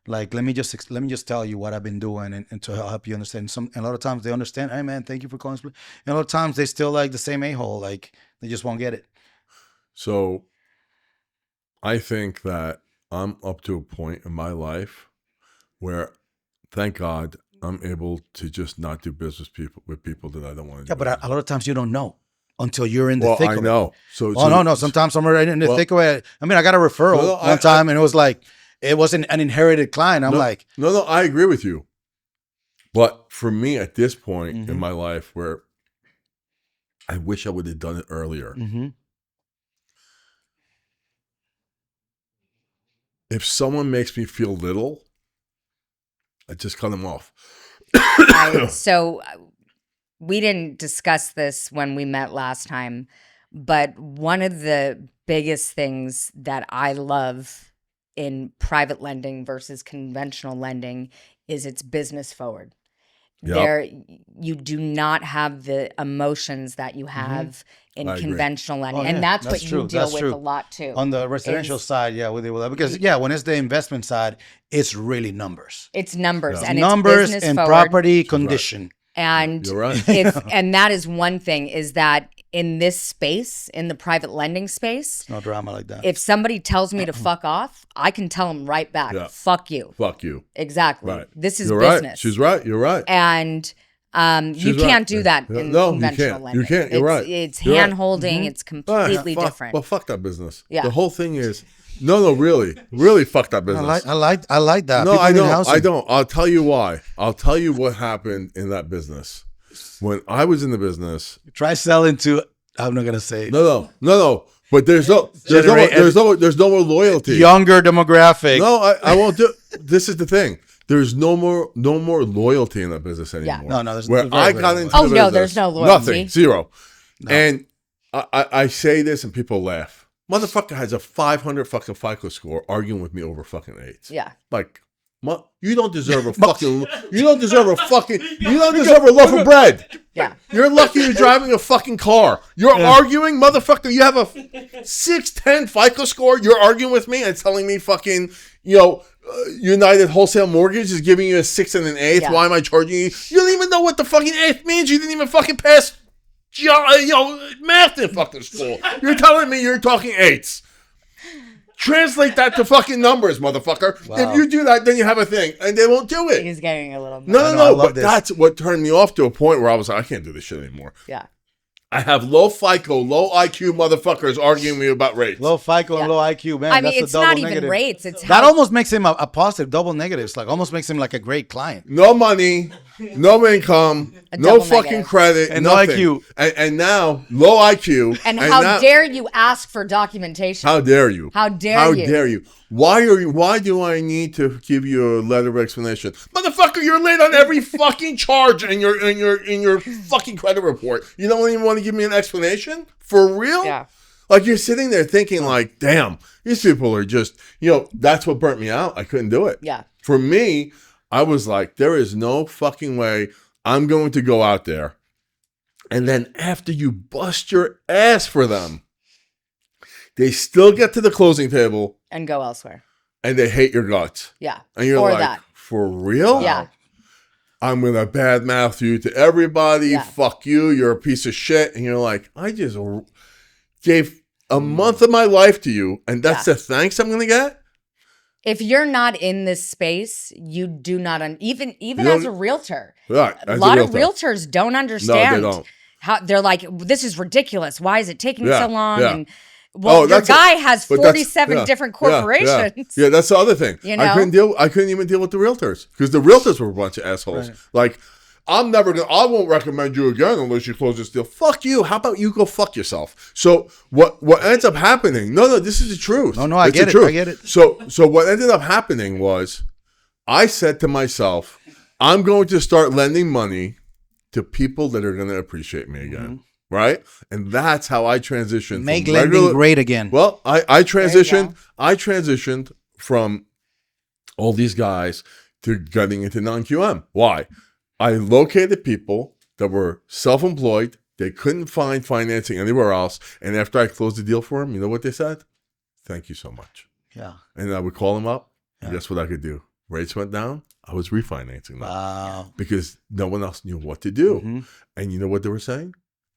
Like, let me just tell you what I've been doing and to help you understand. And a lot of times they understand. Hey man, thank you for calling. And a lot of times they still like the same a-hole. Like they just won't get it. So I think that I'm up to a point in my life where, thank God, I'm able to just not do business with people that I don't want to do. Yeah, but a lot of times you don't know until you're in the thick of it. I know. No. Sometimes I'm right in the thick of it. I mean, I got a referral one time, and it was like, it wasn't an inherited client. I'm like, no, I agree with you. But for me, at this point in my life, where I wish I would have done it earlier. If someone makes me feel little, I just cut them off. So we didn't discuss this when we met last time, but one of the biggest things that I love in private lending versus conventional lending is it's business forward. Yep. You do not have the emotions that you have in conventional lending. And that's what you deal with a lot too. On the residential side, we deal with that. Because when it's the investment side, it's really numbers. It's numbers. Yeah. And numbers it's and forward. property condition. Right. And you're right. And that is one thing, is that in this space, in the private lending space, no drama like that. If somebody tells me to fuck off, I can tell them right back, fuck you. Fuck you. Exactly. Right. This is you're business. Right. She's right. You're right. And you can't do that in conventional lending. You can't. You're right. It's hand-holding. It's completely different. Well, fuck that business. Yeah. The whole thing is, No, really fuck that business. I like that. No, People I need don't. housing. I don't. I'll tell you why. I'll tell you what happened in that business. When I was in the business, Try selling to. I'm not gonna say no. But there's no more loyalty. younger demographic. No, I won't do. This is the thing. There's no more loyalty in that business anymore. Yeah. No. There's Where very, I very got low. into Oh, the no, business, there's no loyalty. nothing, zero. And I say this and people laugh. Motherfucker has a 500 fucking FICO score arguing with me over fucking AIDS. Yeah. Like, you don't deserve a fucking, you don't deserve a loaf of bread. Yeah. You're lucky you're driving a fucking car. You're arguing, motherfucker. You have a 610 FICO score. You're arguing with me and telling me fucking, United Wholesale Mortgage is giving you a 6 and an 8. Yeah. Why am I charging you? You don't even know what the fucking 8 means. You didn't even fucking pass, math in fucking school. You're telling me you're talking 8s. Translate that to fucking numbers, motherfucker. Wow. If you do that, then you have a thing, and they won't do it. He's getting a little. No. But this. that's what turned me off to a point where I was like, I can't do this shit anymore. Yeah. I have low FICO, low IQ motherfuckers arguing with me about rates. Low FICO and low IQ, man. I mean, that's it's a double not even negative. rates. It's That how, almost makes him a positive, double negative. It's like almost makes him like a great client. No money, no income, A no double fucking negative. credit, And no nothing. IQ. And now, low IQ. and how now, dare you ask for documentation? How dare you? How dare How you? dare you? Why do I need to give you a letter of explanation? Motherfucker, you're late on every fucking charge in your fucking credit report. You don't even want to give me an explanation? For real? Yeah. Like you're sitting there thinking like, damn, these people are just, that's what burnt me out. I couldn't do it. Yeah. For me, I was like, there is no fucking way I'm going to go out there. And then after you bust your ass for them, they still get to the closing table And go elsewhere. and they hate your guts. Yeah. And you're or like, that. for real? Yeah. I'm going to badmouth you to everybody. Yeah. Fuck you. You're a piece of shit. And you're like, I just gave a month of my life to you. And that's the thanks I'm going to get? If you're not in this space, you do not even don't- as a realtor. Right. A lot of realtors don't understand don't. how they're like, this is ridiculous. Why is it taking Yeah, so long? yeah. And your that's guy has but that's- 47 yeah, different yeah, corporations. Yeah, that's the other thing. You know? I couldn't even deal with the realtors because the realtors were a bunch of assholes. Right. Like, I won't recommend you again unless you close this deal. Fuck you. How about you go fuck yourself? So what ends up happening? No, this is the truth. No, I It's get the it. truth. I get it. So what ended up happening was I said to myself, I'm going to start lending money to people that are going to appreciate me again. Right? And that's how I transitioned. Make from lending great again. Well, I transitioned. go. I transitioned from all these guys to getting into non-QM. Why? I located people that were self-employed. They couldn't find financing anywhere else. And after I closed the deal for them, you know what they said? Thank you so much. Yeah. And I would call them up. And Yeah. guess what I could do? Rates went down. I was refinancing them Wow. because no one else knew what to do. Mhm. And you know what they were saying?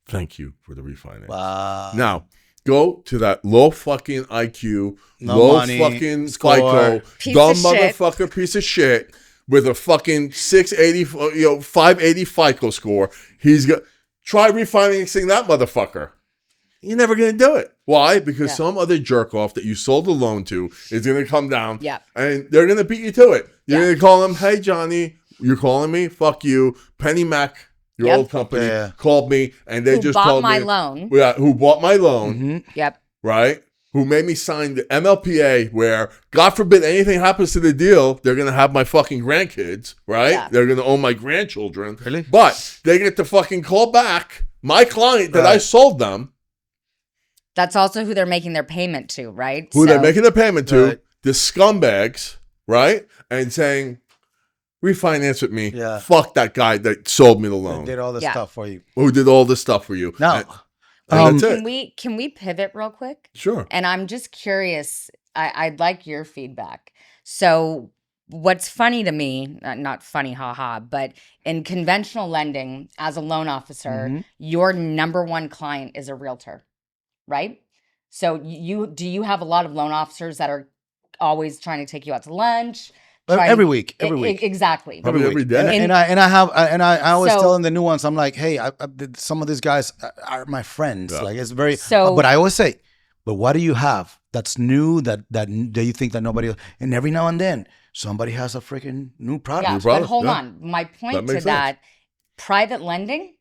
Thank you for the refinance. Wow. Now, go to that low fucking IQ, No low money, fucking score. FICO, Piece dumb of shit. motherfucker piece of shit with a fucking 680, 580 FICO score. Try refinancing that motherfucker. You're never going to do it. Why? Because Yeah. some other jerk off that you sold the loan to is going to come down Yeah. and they're going to beat you to it. You're Yeah. going to call them, hey, Johnny, you're calling me? Fuck you. Penny Mac, your Yep. old company, Yeah. called me and they Who just bought told my me. loan. Yeah, who bought my loan, Mhm. Yep. right? Who made me sign the MLPA where, God forbid anything happens to the deal, they're going to have my fucking grandkids, right? Yeah. They're going to own my grandchildren. Really? But they get to fucking call back my client that I Right. sold them, That's also who they're making their payment to, right? who they're So- making the payment to, Right. the scumbags, right? And saying, refinance with me. Yeah. Fuck that guy that sold me the They loan, did all this Yeah. stuff for you. who did all this stuff for you. Now, And that's it. Can we pivot real quick? Sure. And I'm just curious. I'd like your feedback. So, what's funny to me, not funny, haha, but in conventional lending, as a loan officer, Mhm. your number one client is a realtor, right? So, do you have a lot of loan officers that are always trying to take you out to lunch? every week. Exactly. Probably every day. And I always So- tell them the nuance. I'm like, hey, some of these guys are my friends. Yeah. Like it's very. So- but I always say, But what do you have that's new that you think that nobody else? And every now and then, somebody has a freaking new product. Yeah, but hold on. My point to that, private lending,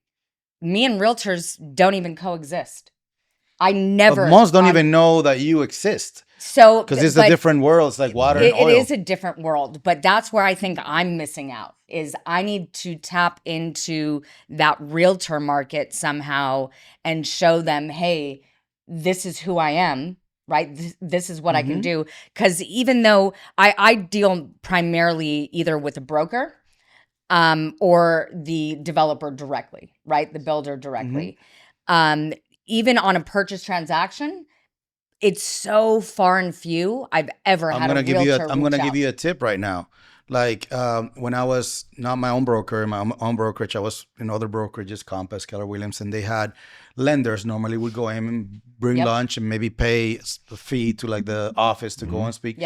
me and realtors don't even coexist. I never. But most don't even know that you exist. So because it's a different world. It's like water and oil. It is a different world, but that's where I think I'm missing out. Is I need to tap into that realtor market somehow and show them, hey, this is who I am, right? This is what I can do. Because even though I deal primarily either with a broker or the developer directly, right? The builder directly. Even on a purchase transaction, it's so far and few I've ever had a realtor I'm going to give you a tip right now. Like when I was not my own broker, my own brokerage, I was in other brokerages, Compass, Keller Williams, and they had lenders normally would go in and bring lunch and maybe pay a fee to like the office to go and speak.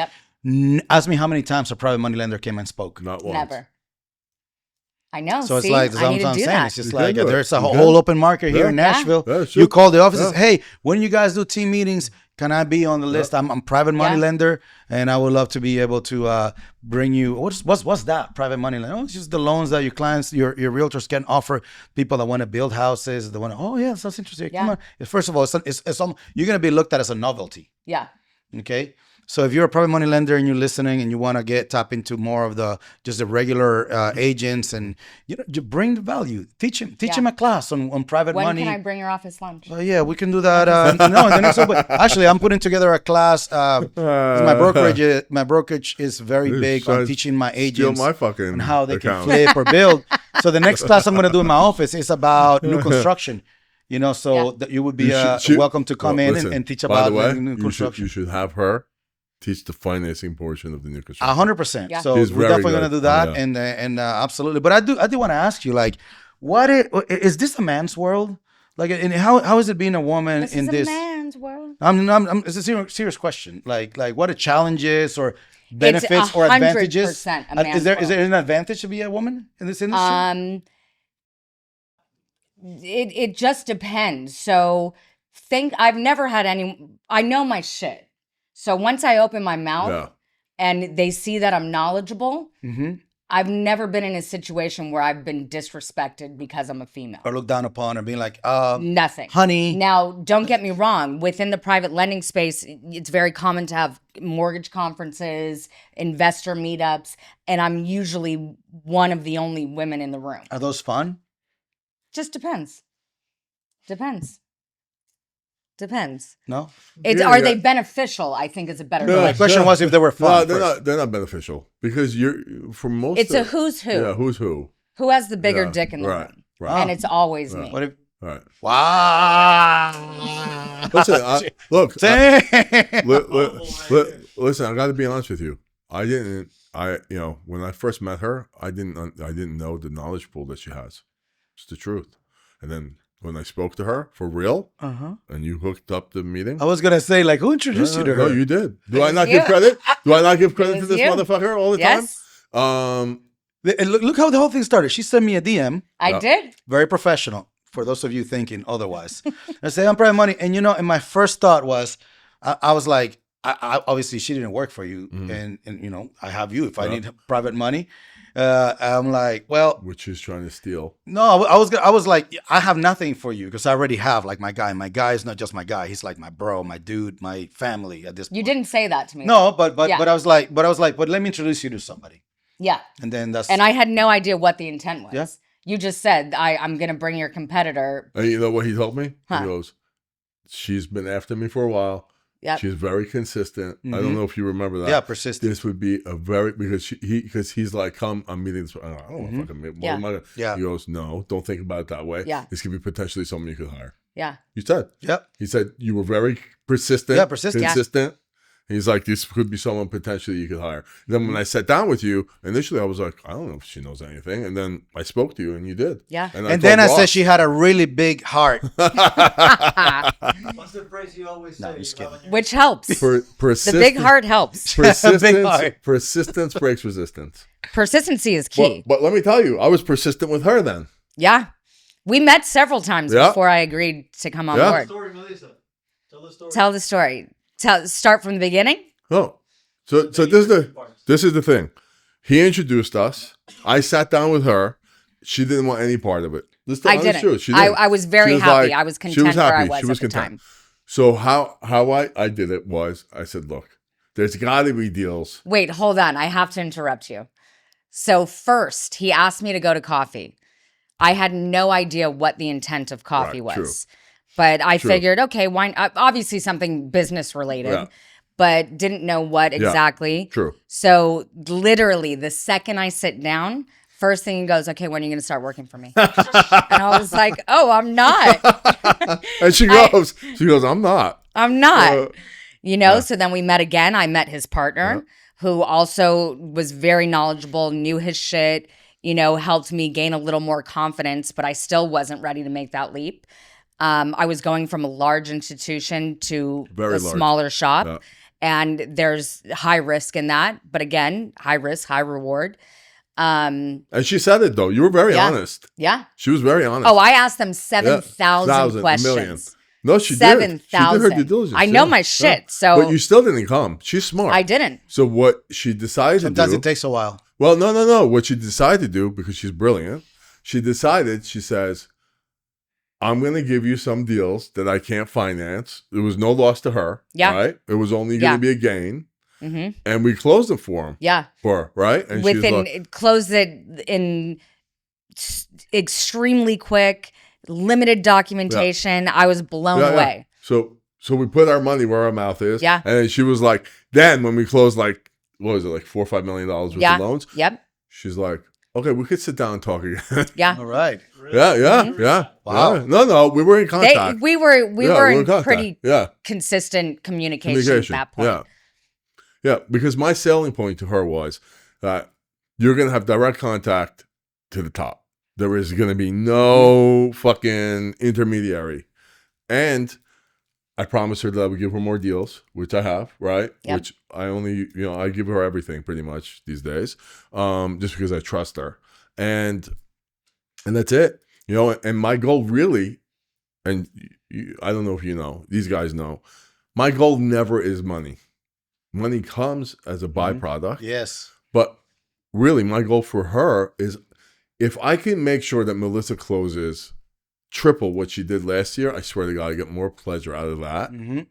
Ask me how many times a private money lender came and spoke. Not once. Never. I know. So See, it's like, I need to do that. It's just like there's a whole open market here in Nashville. Yeah, sure. You call the offices, hey, when you guys do team meetings, can I be on the list? I'm private money lender, and I would love to be able to bring you. What's that private money lender? Oh, it's just the loans that your clients, your realtors can offer people that want to build houses. That want to. Oh yeah, sounds interesting. Come on. First of all, you're gonna be looked at as a novelty. Yeah. Okay. So if you're a private money lender and you're listening and you want to tap into more of the regular agents and you bring the value, teach him a class on private money. When can I bring your office lunch? Yeah, we can do that. No, in the next one. Actually, I'm putting together a class. My brokerage is very big on teaching my agents on how they can flip or build. So the next class I'm going to do in my office is about new construction. So that you would be welcome to come in and teach about new construction. You should have her teach the financing portion of the new construction. 100%. Yeah. So we're definitely going to do that, and absolutely. But I do want to ask you, like, is this a man's world? Like, and how is it being a woman in this? This is a man's world. It's a serious question. Like what are challenges or benefits or advantages? Is there an advantage to be a woman in this industry? It just depends. So I've never had I know my shit. So once I open my mouth and they see that I'm knowledgeable, I've never been in a situation where I've been disrespected because I'm a female. Or looked down upon or being like, nothing. Honey. Now, don't get me wrong. Within the private lending space, it's very common to have mortgage conferences, investor meetups, and I'm usually one of the only women in the room. Are those fun? Just depends. Depends. No? Are they beneficial? I think is a better question. My question was if they were fun. No, they're not beneficial because for most. It's a who's who. Yeah, who's who. Who has the bigger dick in the room? Right. And it's always me. What if? Right. Wow. Listen, look. Listen, I got to be honest with you. When I first met her, I didn't know the knowledge pool that she has. It's the truth. And then when I spoke to her for real, and you hooked up the meeting, I was gonna say, like, who introduced you to her? No, you did. Do I not give credit? Do I not give credit to this motherfucker all the time? Look how the whole thing started. She sent me a DM. I did. Very professional. For those of you thinking otherwise, I say I'm private money, and and my first thought was, I was like, I obviously she didn't work for you, and I have you. If I need private money. I'm like, well, which is trying to steal. No, I was like, I have nothing for you because I already have like my guy. My guy is not just my guy; he's like my bro, my dude, my family. At this point, you didn't say that to me. No, but I was like, but let me introduce you to somebody. Yeah, and then and I had no idea what the intent was. Yeah. You just said I'm gonna bring your competitor. And you know what he told me? He goes, "She's been after me for a while. Yep. She's very consistent. I don't know if you remember that. Yeah, persistent. This would be a very because he's like, come, I'm meeting this. I don't want to fucking meet. Yeah. He goes, no, don't think about it that way. Yeah. This could be potentially someone you could hire. Yeah. You said. Yep. He said you were very persistent. Yeah, persistent. Consistent. He's like, this could be someone potentially you could hire. Then when I sat down with you, initially I was like, I don't know if she knows anything. And then I spoke to you and you did. Yeah. And then I said she had a really big heart. What's the phrase you always say? No, just kidding. Which helps. The big heart helps. Persistence breaks resistance. Persistency is key. But let me tell you, I was persistent with her then. Yeah. We met several times before I agreed to come on board. Story, Melissa. Tell the story. Start from the beginning. Oh, so this is the thing. He introduced us. I sat down with her. She didn't want any part of it. I didn't. She didn't. I was very happy. I was content where I was at the time. So how I did it was I said, look, there's got to be deals. Wait, hold on. I have to interrupt you. So first, he asked me to go to coffee. I had no idea what the intent of coffee was. True. But I figured, okay, why? Obviously something business related, but didn't know what exactly. True. So literally, the second I sit down, first thing he goes, okay, when are you going to start working for me? And I was like, oh, I'm not. And she goes, I'm not. I'm not. So then we met again. I met his partner, who also was very knowledgeable, knew his shit, helped me gain a little more confidence, but I still wasn't ready to make that leap. I was going from a large institution to a smaller shop, and there's high risk in that. But again, high risk, high reward. And she said it though. You were very honest. Yeah. She was very honest. Oh, I asked them 7,000 questions. Million. No, she 7,000. did. She did her due diligence. I know my shit. So, but you still didn't come. She's smart. I didn't. So what she decided to do. Sometimes it takes a while. Well, no. What she decided to do, because she's brilliant, she says, I'm going to give you some deals that I can't finance. There was no loss to her. Yeah. Right? It was only going to be a gain. Mm-hmm. And we closed it for him. Yeah. For her, right? And closed it in extremely quick, limited documentation. I was blown away. So we put our money where our mouth is. Yeah. And then she was like, then when we closed what was it, like $4 or $5 million worth of loans? Yep. She's like, okay, we could sit down and talk again. Yeah. All right. Yeah. Wow. Yeah. No, we were in contact. We were in pretty Yeah. consistent communication at that point. Yeah, because my selling point to her was that you're going to have direct contact to the top. There is going to be no fucking intermediary. And I promised her that I would give her more deals, which I have, right? Yep. Which I only, I give her everything pretty much these days, just because I trust her. And that's it. And my goal really, and I don't know if you know, these guys know, my goal never is money. Money comes as a byproduct. Yes. But really, my goal for her is if I can make sure that Melissa closes triple what she did last year, I swear to God, I get more pleasure out of that. Mm-hmm.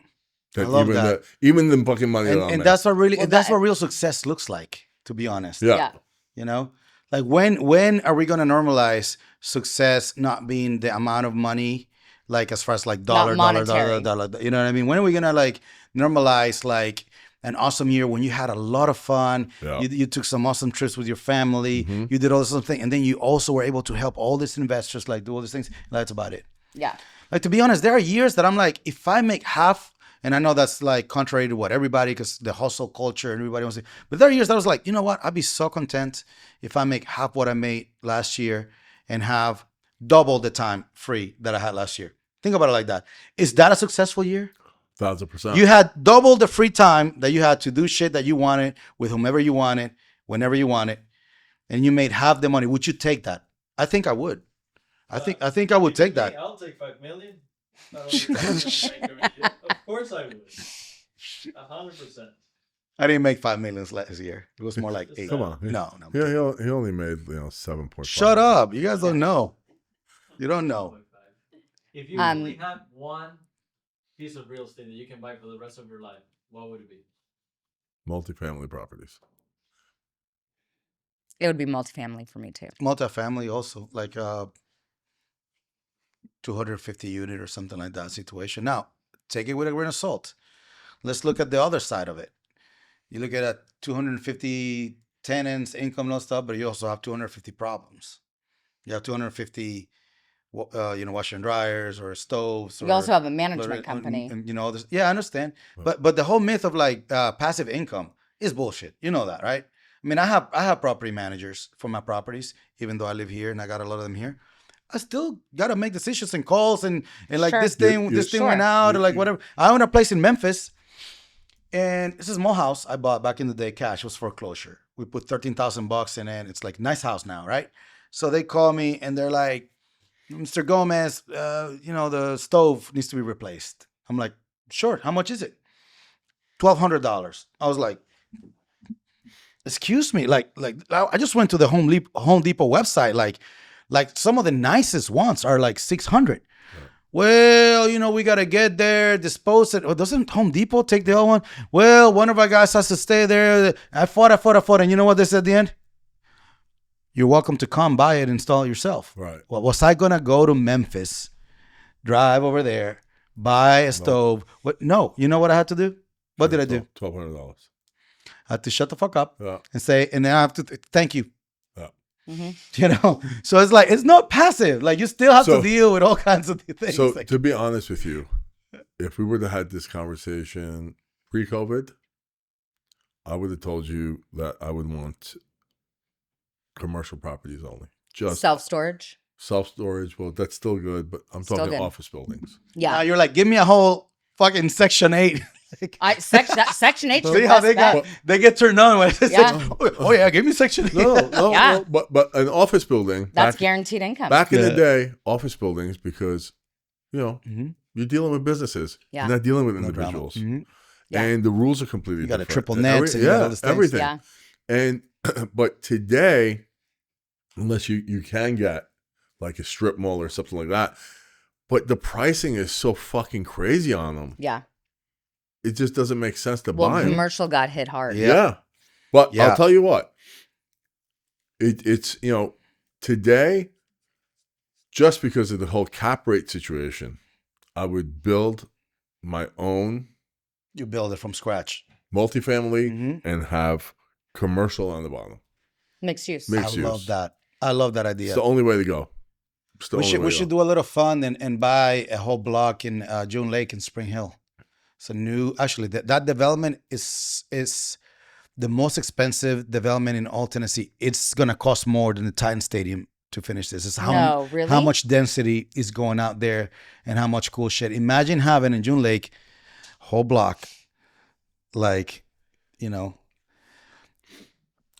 I love that. Even the fucking money that I'm and that's what what real success looks like, to be honest. Yeah. Like when are we going to normalize success not being the amount of money, like as far as like dollar. You know what I mean? When are we going to like normalize like an awesome year when you had a lot of fun, you took some awesome trips with your family, you did all this other thing, and then you also were able to help all these investors like do all these things. That's about it. Yeah. Like, to be honest, there are years that I'm like, if I make half, and I know that's like contrary to what everybody, because the hustle culture and everybody wants to, but there are years that I was like, you know what? I'd be so content if I make half what I made last year and have double the time free that I had last year. Think about it like that. Is that a successful year? 1,000%. You had double the free time that you had to do shit that you wanted with whomever you wanted, whenever you wanted, and you made half the money. Would you take that? I think I would. I think I would take that. I'll take $5 million. Of course I would. 100%. I didn't make $5 million last year. It was more like 8. Come on. No. He only made 7.5. Shut up. You guys don't know. You don't know. If you only had one piece of real estate that you can buy for the rest of your life, what would it be? Multifamily properties. It would be multifamily for me too. Multifamily also, like 250 unit or something like that situation. Now, take it with a grain of salt. Let's look at the other side of it. You look at 250 tenants, income, and stuff, but you also have 250 problems. You have 250 washer and dryers or stoves. You also have a management company. And I understand. But the whole myth of like passive income is bullshit. You know that, right? I mean, I have property managers for my properties, even though I live here and I got a lot of them here. I still got to make decisions and calls and like this thing went out or like whatever. I own a place in Memphis, and it's a small house I bought back in the day. Cash. It was foreclosure. We put $13,000 in it. It's like nice house now, right? So they call me and they're like, Mr. Gomez, the stove needs to be replaced. I'm like, Sure. How much is it? $1,200. I was like, excuse me. Like I just went to the Home Depot website. Like some of the nicest ones are like 600. Well, we got to get there, dispose it. Or doesn't Home Depot take the other one? Well, one of our guys has to stay there. I fought. And you know what they said at the end? You're welcome to come buy it, install it yourself. Right. Well, was I going to go to Memphis, drive over there, buy a stove? What? No. You know what I had to do? What did I do? $1,200. I had to shut the fuck up Yeah. and say, and then I have to thank you. Yeah. So it's like, it's not passive. Like you still have to deal with all kinds of things. So like, to be honest with you, if we were to have this conversation pre-COVID, I would have told you that I would want commercial properties only. Just Self-storage. self-storage. Well, that's still good, but I'm Still talking good. office buildings. Yeah. now you're like, give me a whole fucking Section 8. Section 8. See how they get turned on when it's Yeah. oh yeah, give me Section 8. No, Yeah. but an office building. That's guaranteed income. Back in the Yeah. day, office buildings, because Mhm. you're dealing with businesses. Yeah. You're not dealing with No drama. individuals. Mhm. Yeah. And the rules are completely You got a different. triple nets and you got all these things. everything. Yeah. And but today, unless you can get like a strip mall or something like that, but the pricing is so fucking crazy on them. Yeah. It just doesn't make sense to Well, buy them. commercial got hit hard. Yeah. But Yeah. I'll tell you what. It's today, just because of the whole cap rate situation, I would build my own You build it from scratch. multifamily Mhm. and have commercial on the bottom. Mixed use. Mixed I use. love that. I love that idea. It's the only way to go. It's the We only should way we to should go. do a little fun and buy a whole block in June Lake in Spring Hill. It's a new actually that development is the most expensive development in all Tennessee. It's gonna cost more than the Titan Stadium to finish this. It's No, really? how much density is going out there and how much cool shit. Imagine having in June Lake whole block, like,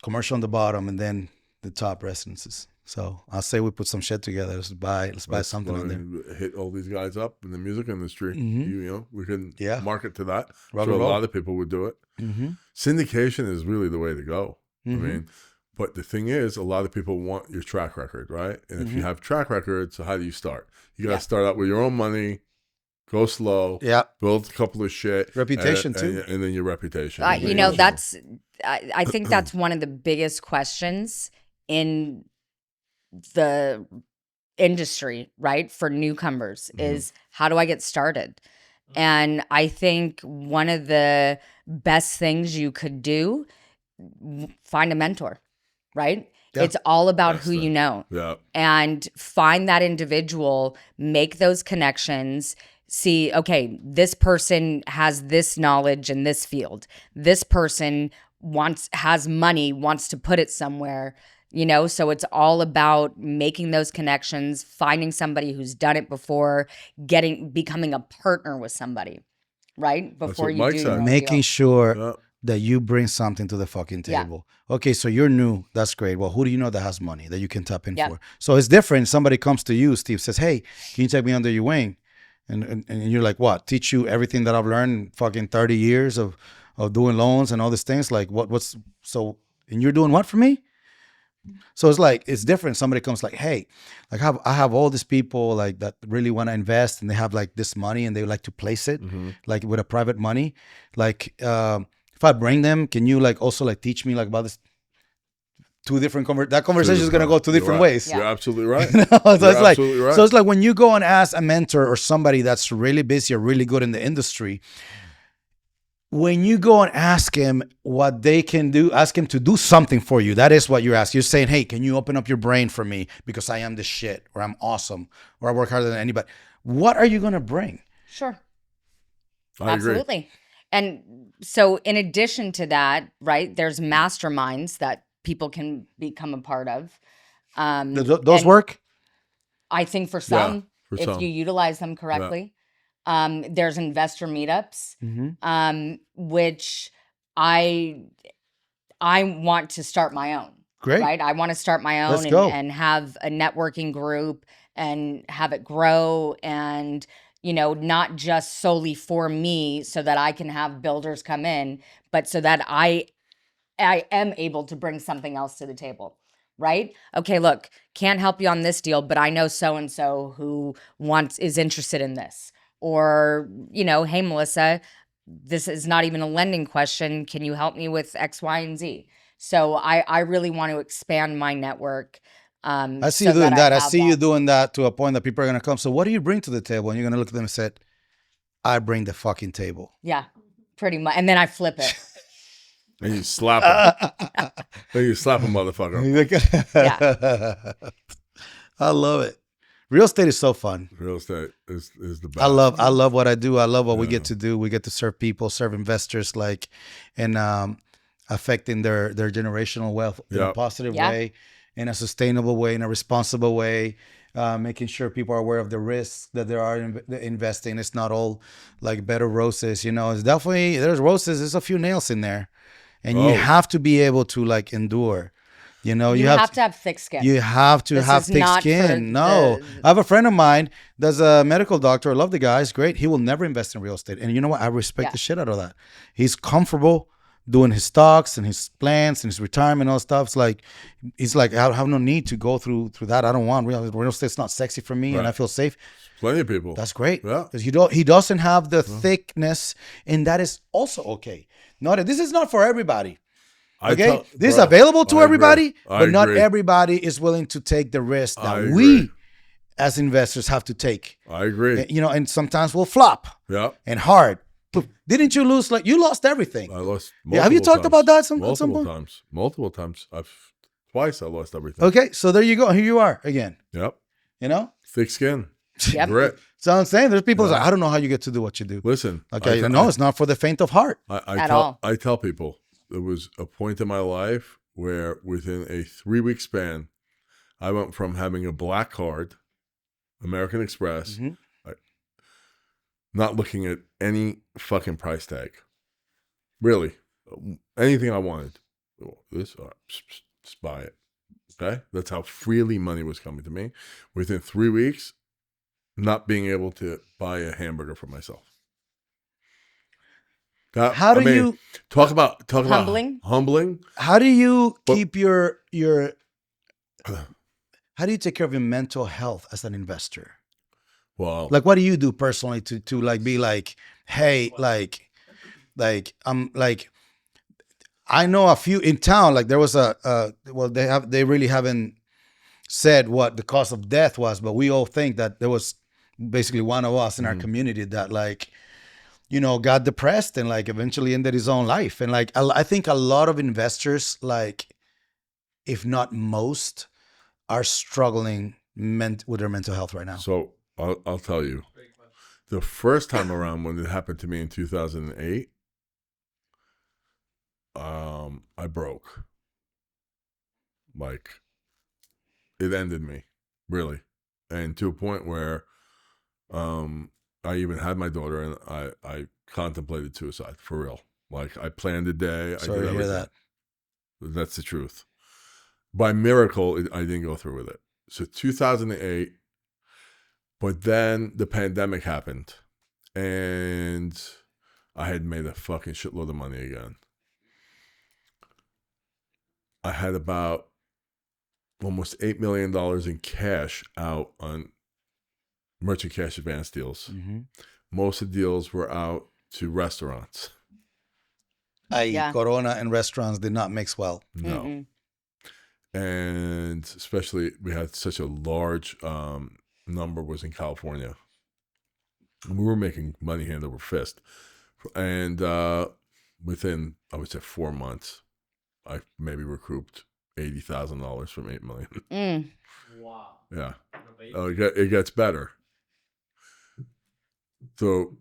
commercial on the bottom and then the top residences. So I'll say we put some shit together. Let's buy something on there. Hit all these guys up in the music industry. Mhm. We can Yeah. market to that. Rock So and a roll. lot of people would do it. Mm-hmm. Syndication is really the way to go. Mhm. I mean, but the thing is, a lot of people want your track record, right? And if you have track record, so how do you start? You got to start out with your own money, go slow, Yeah. build a couple of shit, Reputation, too. and then your reputation. I think that's one of the biggest questions in the industry, right? For newcomers is how do I get started? And I think one of the best things you could do, find a mentor, right? Yeah. It's all about That's who you know. Yeah. And find that individual, make those connections, see, okay, this person has this knowledge in this field. This person has money, wants to put it somewhere, so it's all about making those connections, finding somebody who's done it before, becoming a partner with somebody, right? Before what you Mike do said. your own Making deal. sure Yeah. that you bring something to the fucking Yeah. table. Okay, so you're new. That's great. Well, who do you know that has money that you can tap in Yeah. for? So it's different. Somebody comes to you, Steve says, hey, can you take me under your wing? And you're like, what? Teach you everything that I've learned in fucking 30 years of doing loans and all these things? Like, and you're doing what for me? So it's like, it's different. Somebody comes like, hey, like I have all these people like that really want to invest and they have like this money and they like to place it like with a private money. Like, if I bring them, can you like also like teach me like about this two different that conversation is going to go two different ways. You're absolutely right. So You're it's like, absolutely right. so it's like when you go and ask a mentor or somebody that's really busy or really good in the industry, when you go and ask him what they can do, ask him to do something for you. That is what you're asking. You're saying, hey, can you open up your brain for me because I am the shit or I'm awesome or I work harder than anybody. What are you going to bring? Sure. I agree. Absolutely. And so in addition to that, right, there's masterminds that people can become a part of. Those and work? I think for some, for if some. you utilize them correctly. There's investor meetups, which I want to start my own. Great. Right? I want to start my Let's own go. and have a networking group and have it grow and not just solely for me so that I can have builders come in, but so that I am able to bring something else to the table, right? Okay, look, can't help you on this deal, but I know so-and-so who is interested in this. Or, hey, Melissa, this is not even a lending question. Can you help me with X, Y, and Z? So I really want to expand my network. I see so you doing that. I have see you doing that to a point that people are going to come. So what do you bring to the table? And you're going to look at them and say, I bring the fucking table. Yeah, pretty much. And then I flip it. And you slap him. Then you slap a motherfucker. Yeah. I love it. Real estate is so fun. Real estate is the best. I love what I do. I love what we get to do. We get to serve people, serve investors, and affecting their generational wealth in a positive way, in a sustainable way, in a responsible way. Making sure people are aware of the risks that there are in investing. It's not all like bed of roses, It's definitely, there's roses. There's a few nails in there, and you have to be able to endure. You have to have thick skin. You have to have thick skin. No, I have a friend of mine that's a medical doctor. I love the guy. He's great. He will never invest in real estate. And you know what? I respect the shit out of that. He's comfortable doing his stocks and his plans and his retirement and all stuff. It's like, he's like, I have no need to go through that. I don't want real estate's not sexy for me, and I feel safe. Plenty of people. That's great. Yeah. Because he doesn't have the thickness, and that is also okay. This is not for everybody. Okay, this is available to everybody, but not everybody is willing to take the risk that we, as investors, have to take. I agree. And sometimes we'll flop. Yeah. And hard. Didn't you lose? You lost everything. I lost. Have you talked about that at some point? Multiple times. Twice I lost everything. Okay, so there you go. Here you are again. Yep. Thick skin. Yep. Grit. So I'm saying there's people like, I don't know how you get to do what you do. Listen. Okay, it's not for the faint of heart. I tell people. There was a point in my life where within a 3-week span, I went from having a black card, American Express, not looking at any fucking price tag. Really. Anything I wanted. Just buy it. Okay? That's how freely money was coming to me. Within 3 weeks, not being able to buy a hamburger for myself. How do you talk about humbling? How do you keep your how do you take care of your mental health as an investor? Well, what do you do personally to be like, hey, I'm like, I know a few in town. There was they really haven't said what the cause of death was, but we all think that there was basically one of us in our community that got depressed and eventually ended his own life. And I think a lot of investors, if not most, are struggling with their mental health right now. So I'll tell you, the first time around when it happened to me in 2008, I broke. It ended me, really. And to a point where, I even had my daughter, and I contemplated suicide for real. I planned a day. Sorry to hear that. That's the truth. By miracle, I didn't go through with it. So 2008, but then the pandemic happened, and I had made a fucking shitload of money again. I had about almost $8 million in cash out on merchant cash advance deals. Most of the deals were out to restaurants. Corona and restaurants did not mix well. No. Mm-mm. And especially we had such a large number was in California. We were making money hand over fist. And within, I would say 4 months, I maybe recouped $80,000 from $8 million. Wow. Yeah. It gets better. So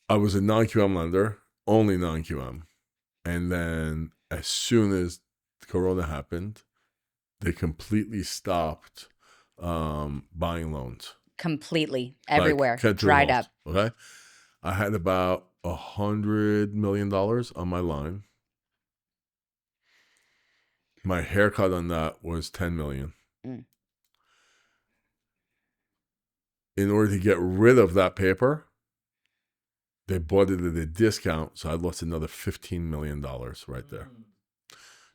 I was a non-QM lender, only non-QM. And then as soon as Corona happened, they completely stopped buying loans. Completely. Everywhere. Dried up. Okay. I had about $100 million on my line. My haircut on that was $10 million. in order to get rid of that paper, they bought it at a discount. So I lost another $15 million right there.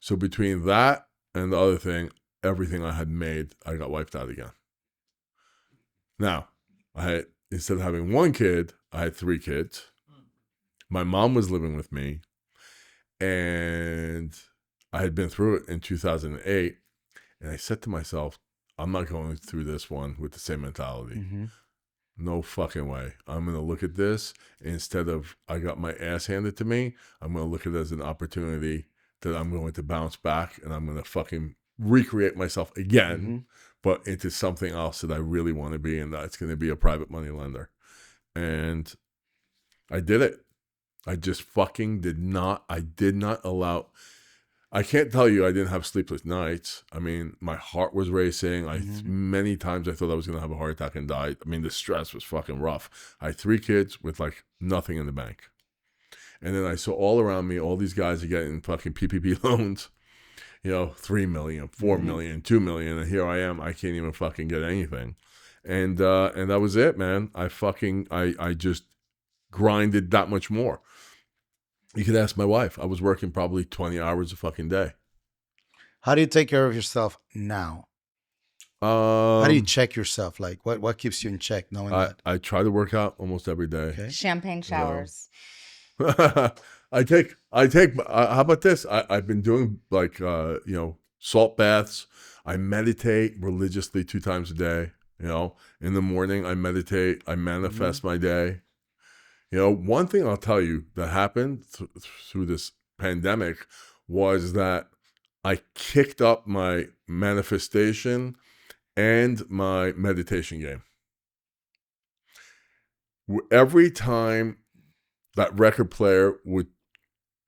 So between that and the other thing, everything I had made, I got wiped out again. Now, instead of having one kid, I had 3 kids. My mom was living with me, and I had been through it in 2008. And I said to myself, I'm not going through this one with the same mentality. No fucking way. I'm going to look at this, instead of I got my ass handed to me, I'm going to look at it as an opportunity that I'm going to bounce back, and I'm going to fucking recreate myself again, but into something else that I really want to be, and that's going to be a private money lender. And I did it. I just fucking did not allow. I can't tell you I didn't have sleepless nights. I mean, my heart was racing. Many times I thought I was going to have a heart attack and die. I mean, the stress was fucking rough. I had 3 kids with like nothing in the bank. And then I saw all around me, all these guys are getting fucking PPP loans, 3 million, 4 million, 2 million. And here I am. I can't even fucking get anything. And that was it, man. I just grinded that much more. You could ask my wife. I was working probably 20 hours a fucking day. How do you take care of yourself now? How do you check yourself? Like, what keeps you in check knowing that? I try to work out almost every day. Okay. Champagne showers. I take, how about this? I've been doing like, salt baths. I meditate religiously 2 times a day. In the morning, I meditate, I manifest my day. One thing I'll tell you that happened through this pandemic was that I kicked up my manifestation and my meditation game. Every time that record player would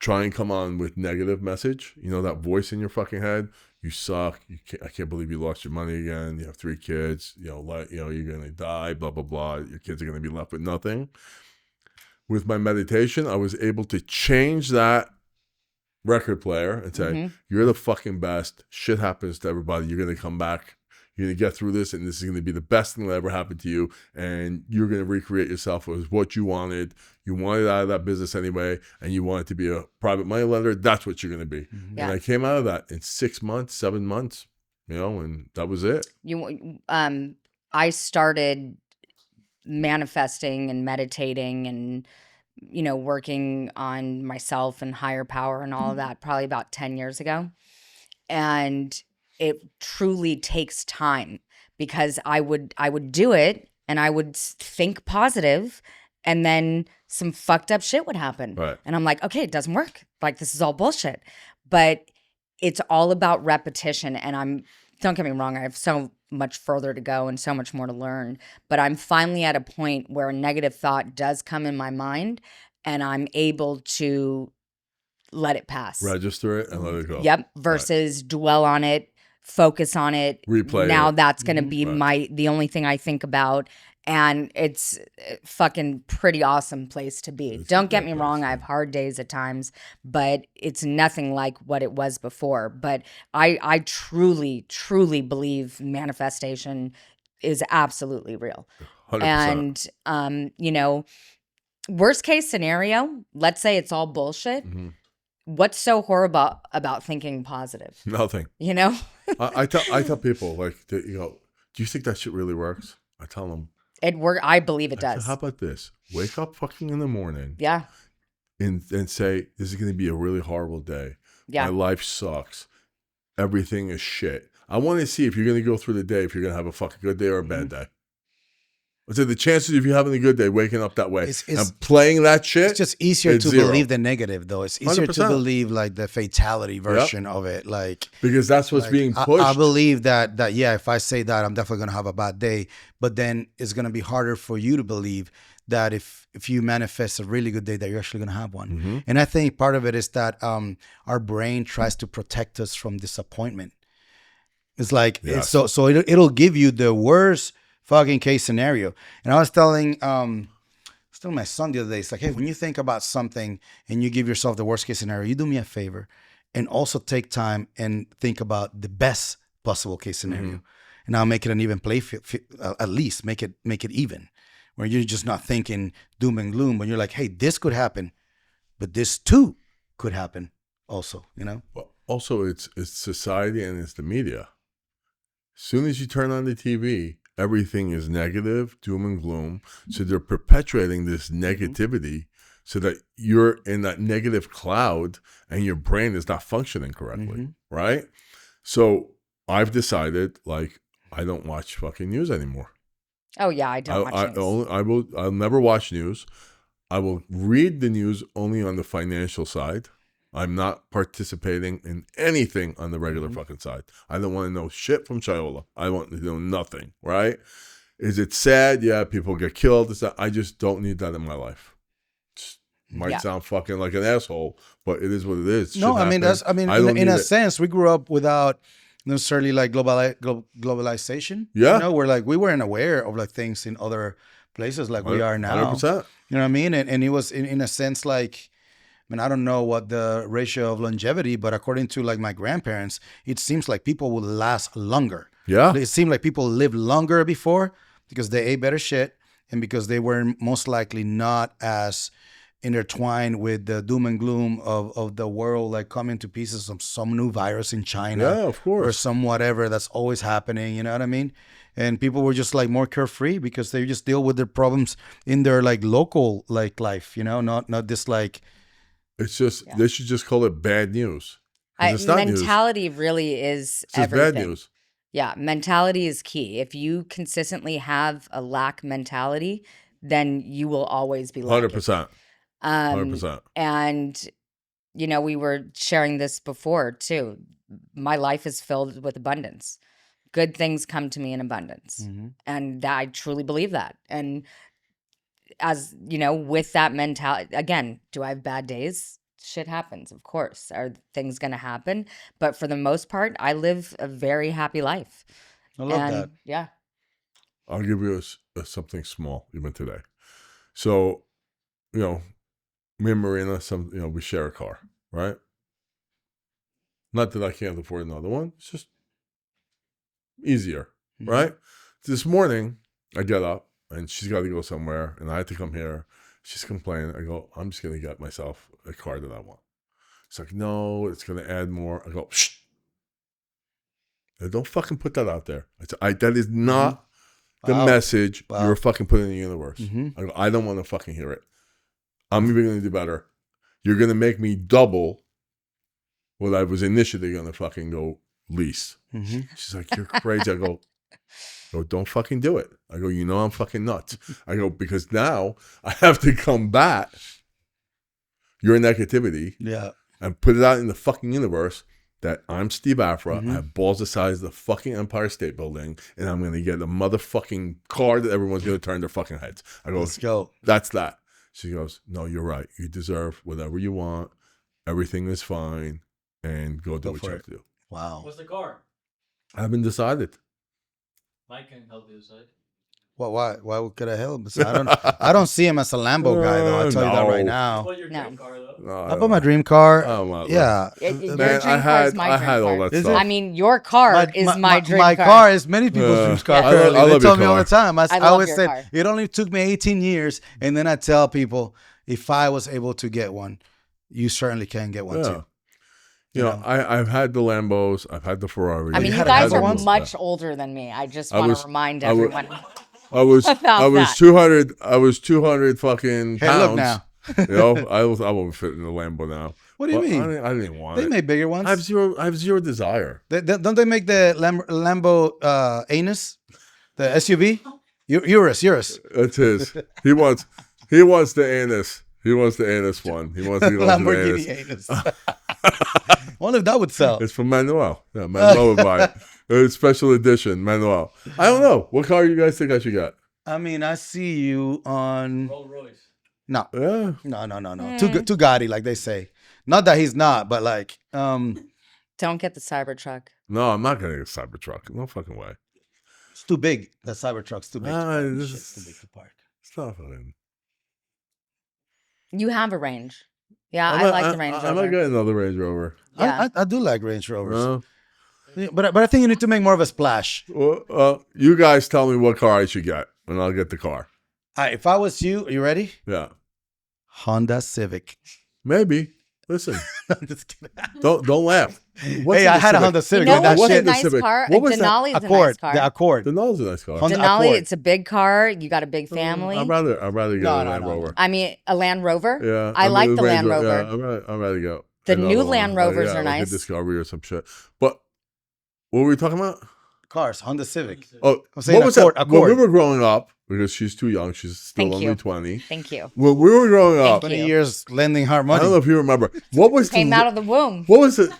try and come on with negative message, that voice in your fucking head, you suck, I can't believe you lost your money again, you have 3 kids, you're going to die, blah, blah, blah, your kids are going to be left with nothing. With my meditation, I was able to change that record player and say, you're the fucking best. Shit happens to everybody. You're going to come back. You're going to get through this, and this is going to be the best thing that ever happened to you, and you're going to recreate yourself as what you wanted. You wanted out of that business anyway, and you wanted to be a private money lender. That's what you're going to be. And I came out of that in 6 months, 7 months, and that was it. I started manifesting and meditating and working on myself and higher power and all of that probably about 10 years ago. And it truly takes time, because I would do it and I would think positive, and then some fucked up shit would happen. Right. And I'm like, okay, it doesn't work. Like, this is all bullshit. But it's all about repetition. And don't get me wrong, I have so much further to go and so much more to learn. But I'm finally at a point where a negative thought does come in my mind, and I'm able to let it pass. Register it and let it go. Yep. Versus dwell on it, focus on it. Replay now it. That's going to be the only thing I think about. And it's a fucking pretty awesome place to be. Don't get me wrong, I have hard days at times, but it's nothing like what it was before. But I truly, truly believe manifestation is absolutely real. 100%. And, worst case scenario, let's say it's all bullshit. What's so horrible about thinking positive? Nothing. I tell people, like, do you think that shit really works? I tell them. I believe it does. How about this? Wake up fucking in the morning. Yeah. And say, this is going to be a really horrible day. Yeah. My life sucks. Everything is shit. I want to see if you're going to go through the day, if you're going to have a fucking good day or a bad day. I said the chances of you having a good day, waking up that way, and playing that shit. It's just easier to believe the negative, though. It's easier 100%. to believe like the fatality version of it, because that's what's being pushed. I believe that if I say that, I'm definitely gonna have a bad day. But then it's gonna be harder for you to believe that if you manifest a really good day, that you're actually gonna have one. And I think part of it is that our brain tries to protect us from disappointment. It's like so it'll give you the worst fucking case scenario. And I was telling my son the other day, it's like, hey, when you think about something and you give yourself the worst case scenario, you do me a favor and also take time and think about the best possible case scenario. and now make it an even play. At least make it even, where you're just not thinking doom and gloom. When you're like, hey, this could happen, but this too could happen also. Well, also, it's society and it's the media. As soon as you turn on the TV, everything is negative, doom and gloom. So they're perpetuating this negativity so that you're in that negative cloud and your brain is not functioning correctly, right? So I've decided, like, I don't watch fucking news anymore. Oh yeah, I don't watch news. I'll never watch news. I will read the news only on the financial side. I'm not participating in anything on the regular fucking side. I don't want to know shit from Chiola. I want to know nothing, right? Is it sad? Yeah, people get killed. I just don't need that in my life. Might sound fucking like an asshole, but it is what it is. No, I mean, in a sense, we grew up without necessarily like globalization. Yeah. Where like we weren't aware of like things in other places like we are now. 100%. You know what I mean? And it was in a sense like, I mean, I don't know what the ratio of longevity, but according to like my grandparents, it seems like people would last longer. Yeah. It seemed like people lived longer before because they ate better shit and because they were most likely not as intertwined with the doom and gloom of the world, like coming to pieces of some new virus in China. Yeah, of course. Or some whatever that's always happening. You know what I mean? And people were just like more carefree because they just deal with their problems in their like local like life, not this like. It's just, they should just call it bad news. It's not mentality news. Really is It's everything. bad news. Yeah, mentality is key. If you consistently have a lack mentality, then you will always be lacking. 100%. 100%. And, we were sharing this before too. My life is filled with abundance. Good things come to me in abundance. And I truly believe that. And as with that mentality, again, do I have bad days? Shit happens, of course. Are things going to happen? But for the most part, I live a very happy life. I love that. Yeah. I'll give you something small even today. So, me and Marina, we share a car, right? Not that I can't afford another one. It's just easier, right? This morning, I get up. And she's got to go somewhere, and I had to come here. She's complaining. I go, I'm just going to get myself a car that I want. It's like, no, it's going to add more. I go, shh. Don't fucking put that out there. That is not the message you're fucking putting in the universe. I go, I don't want to fucking hear it. I'm even going to do better. You're going to make me double what I was initially going to fucking go lease. She's like, you're crazy. I go, don't fucking do it. I go, I'm fucking nuts. I go, because now I have to combat your negativity and put it out in the fucking universe that I'm Steve Afra. I have balls the size of the fucking Empire State Building, and I'm going to get a motherfucking car that everyone's going to turn their fucking heads. I go, let's go. That's that. She goes, no, you're right. You deserve whatever you want. Everything is fine. And go do what you have to do. Wow. What's the car? I haven't decided. Mike can help you decide. Well, why could I help? I don't see him as a Lambo guy, though. I'll tell you that right now. What's your dream car, though? No, How about my dream car? Your dream car is my dream all car. that stuff. I mean, your car is my dream car. My car is many people's dream car. I They love tell your me all car. the time. I love always your said car. it only took me 18 years, and then I tell people if I was able to get one, you certainly can get one too. I've had the Lambos. I've had the Ferrari. I mean, you guys are much older than me. I just want to remind everyone. I was 200. I was 200 fucking pounds. Hey, look now. I won't fit in the Lambo now. What do you mean? I didn't want it. They made bigger ones. I have zero desire. Don't they make the Lambo Anus, the SUV? Urus. That's his. He wants the Anus. He wants the Anus one. He wants the Lamborghini Anus. I wonder if that would sell. It's from Manuel. Yeah, Manuel would buy it. It's special edition, Manuel. I don't know. What car you guys think I should get? I mean, I see you on Rolls Royce. no, Yeah. no. Too gaudy, like they say. Not that he's not, but like, Don't get the Cybertruck. No, I'm not getting a Cybertruck. No fucking way. it's too big. That Cybertruck's too big. This Shit's too big to park. It's not fucking. You have a range. Yeah, I like the Range Rover. I might get another Range Rover. Yeah. I do like Range Rovers. No. But I think you need to make more of a splash. Well, you guys tell me what car I should get, and I'll get the car. All right, if I was you, are you ready? Yeah, Honda Civic. maybe. Listen, I'm just kidding. don't laugh. What's Hey, in I the had a Civic? Honda You Civic. know Like that what's What's a shit. in the nice Civic? car? What was that? Denali's a nice Accord. car. The Accord. Denali's a nice car. Honda Denali, Accord. it's a big car. You got a big family. I'd rather get No, a no, Land no, Rover. I mean, a Land Rover. Yeah, I like the Land Range Rover. Yeah, I'd rather go. The another new one. Land Rovers yeah, are like a nice. Discovery or some shit. But what were we talking about? Cars, Honda Civic. Oh, I'm saying what was Accord, that? When we Accord. were growing up, because she's too young, she's still Thank only you. 20. Thank you. When we were growing up, Thank 20 you. years lending hard I don't know money. if you remember. What was Came out of the womb. What was it?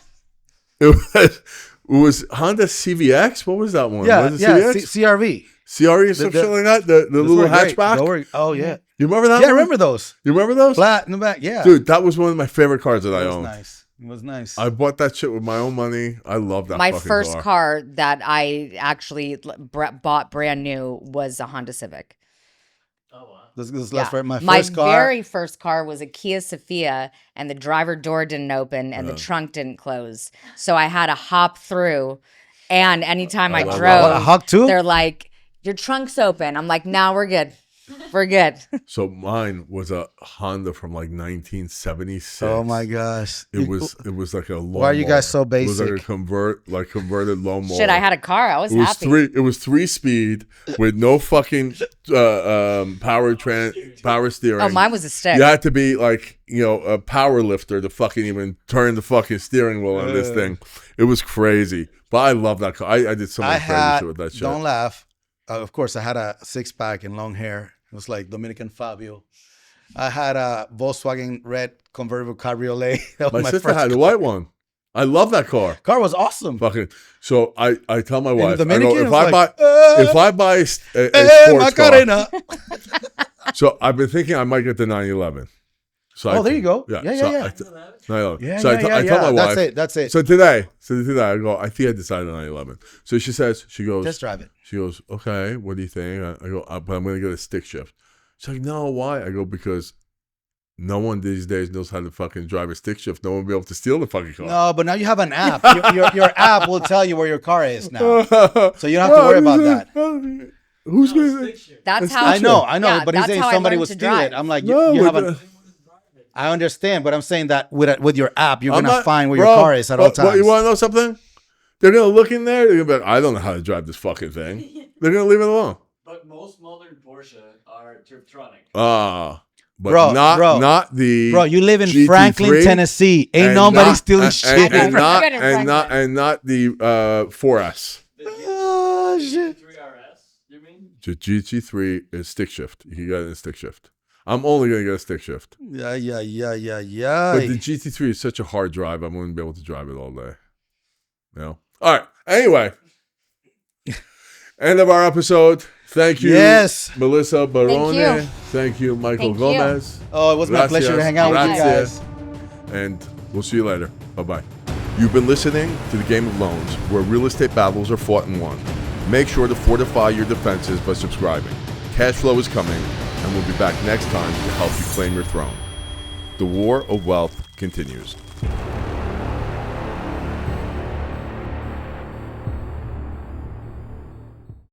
It was Honda CVX. What was that one? Yeah, was it yeah. CVX? CRV. CRE or some shit like that. The Those little were great. hatchback. Those were- oh yeah. You remember that? Yeah, I one? remember those. You remember those? Flat in the back. Yeah. Dude, that was one of my favorite cars that I it was owned. nice. It was nice. I bought that shit with my own money. I love that. My fucking first car. car that I actually bought brand new was a Honda Civic. Oh wow. This is Yeah. my first car. Very first car was a Kia Sophia, and the driver door didn't open and the trunk didn't close. So I had to hop through. And anytime I love that. drove, What, a hawk too? they're like, "Your trunk's open." I'm like, "No, we're good. We're good." So mine was a Honda from like 1976. Oh my gosh. It was like a lawnmower. Why are you guys so It was like a basic? converted lawnmower. Shit, I had a car. I was It was happy. It was 3-speed with no fucking power steering. Oh, mine was a stick. You had to be like, a power lifter to fucking even turn the fucking steering wheel on this thing. It was crazy. But I love that car. I did so I much crazy had, shit with that shit. don't laugh. Of course, I had a 6-pack and long hair. It was like Dominican Fabio. I had a Volkswagen red convertible cabriolet. That was My my sister first had a car. white one. I love that car. Car was awesome. Fucking. So I tell my wife, I Dominican, go, it was like, if I buy a sports car. Macarena. So I've been thinking I might get the 911. So Oh, there you go. Yeah. So I tell my wife. That's it. So today I go, I think I decided on 911. So she goes, Just drive it. she goes, okay, what do you think? I go, but I'm going to get a stick shift. She's like, no, why? I go, because no one these days knows how to fucking drive a stick shift. No one will be able to steal the fucking car. No, but now you have an app. Your app will tell you where your car is now. So you don't have to worry about that. Who's going to... That's how I know, Yeah, but he's that's saying how I somebody learned would to steal drive. it. I'm like, No, you with haven't. I understand, but I'm saying that with your app, you're I'm gonna not- find where bro, your car is at all times. You want to know something? They're going to look in there. They're going to be like, I don't know how to drive this fucking thing. They're going to leave it alone. But most modern Porsche are Tiptronic. But Bro, not the Bro, you live in GT3 Franklin, Tennessee. Ain't and nobody not- stealing shit. and not Good in not the 4S. Oh shit. 3RS, you mean? The GT3 is stick shift. You can get it in stick shift. I'm only gonna get a stick shift. Yeah. But the GT3 is such a hard drive. I wouldn't be able to drive it all day. All right. Anyway, end of our episode. Thank you, Yes. Melissa Barone. you. Thank you, Michael Thank you. Gomez. Oh, it was my pleasure to hang out with you Gracias. guys. And we'll see you later. Bye-bye. You've been listening to The Game of Loans, where real estate battles are fought and won. Make sure to fortify your defenses by subscribing. Cash flow is coming, and we'll be back next time to help you claim your throne. The war of wealth continues.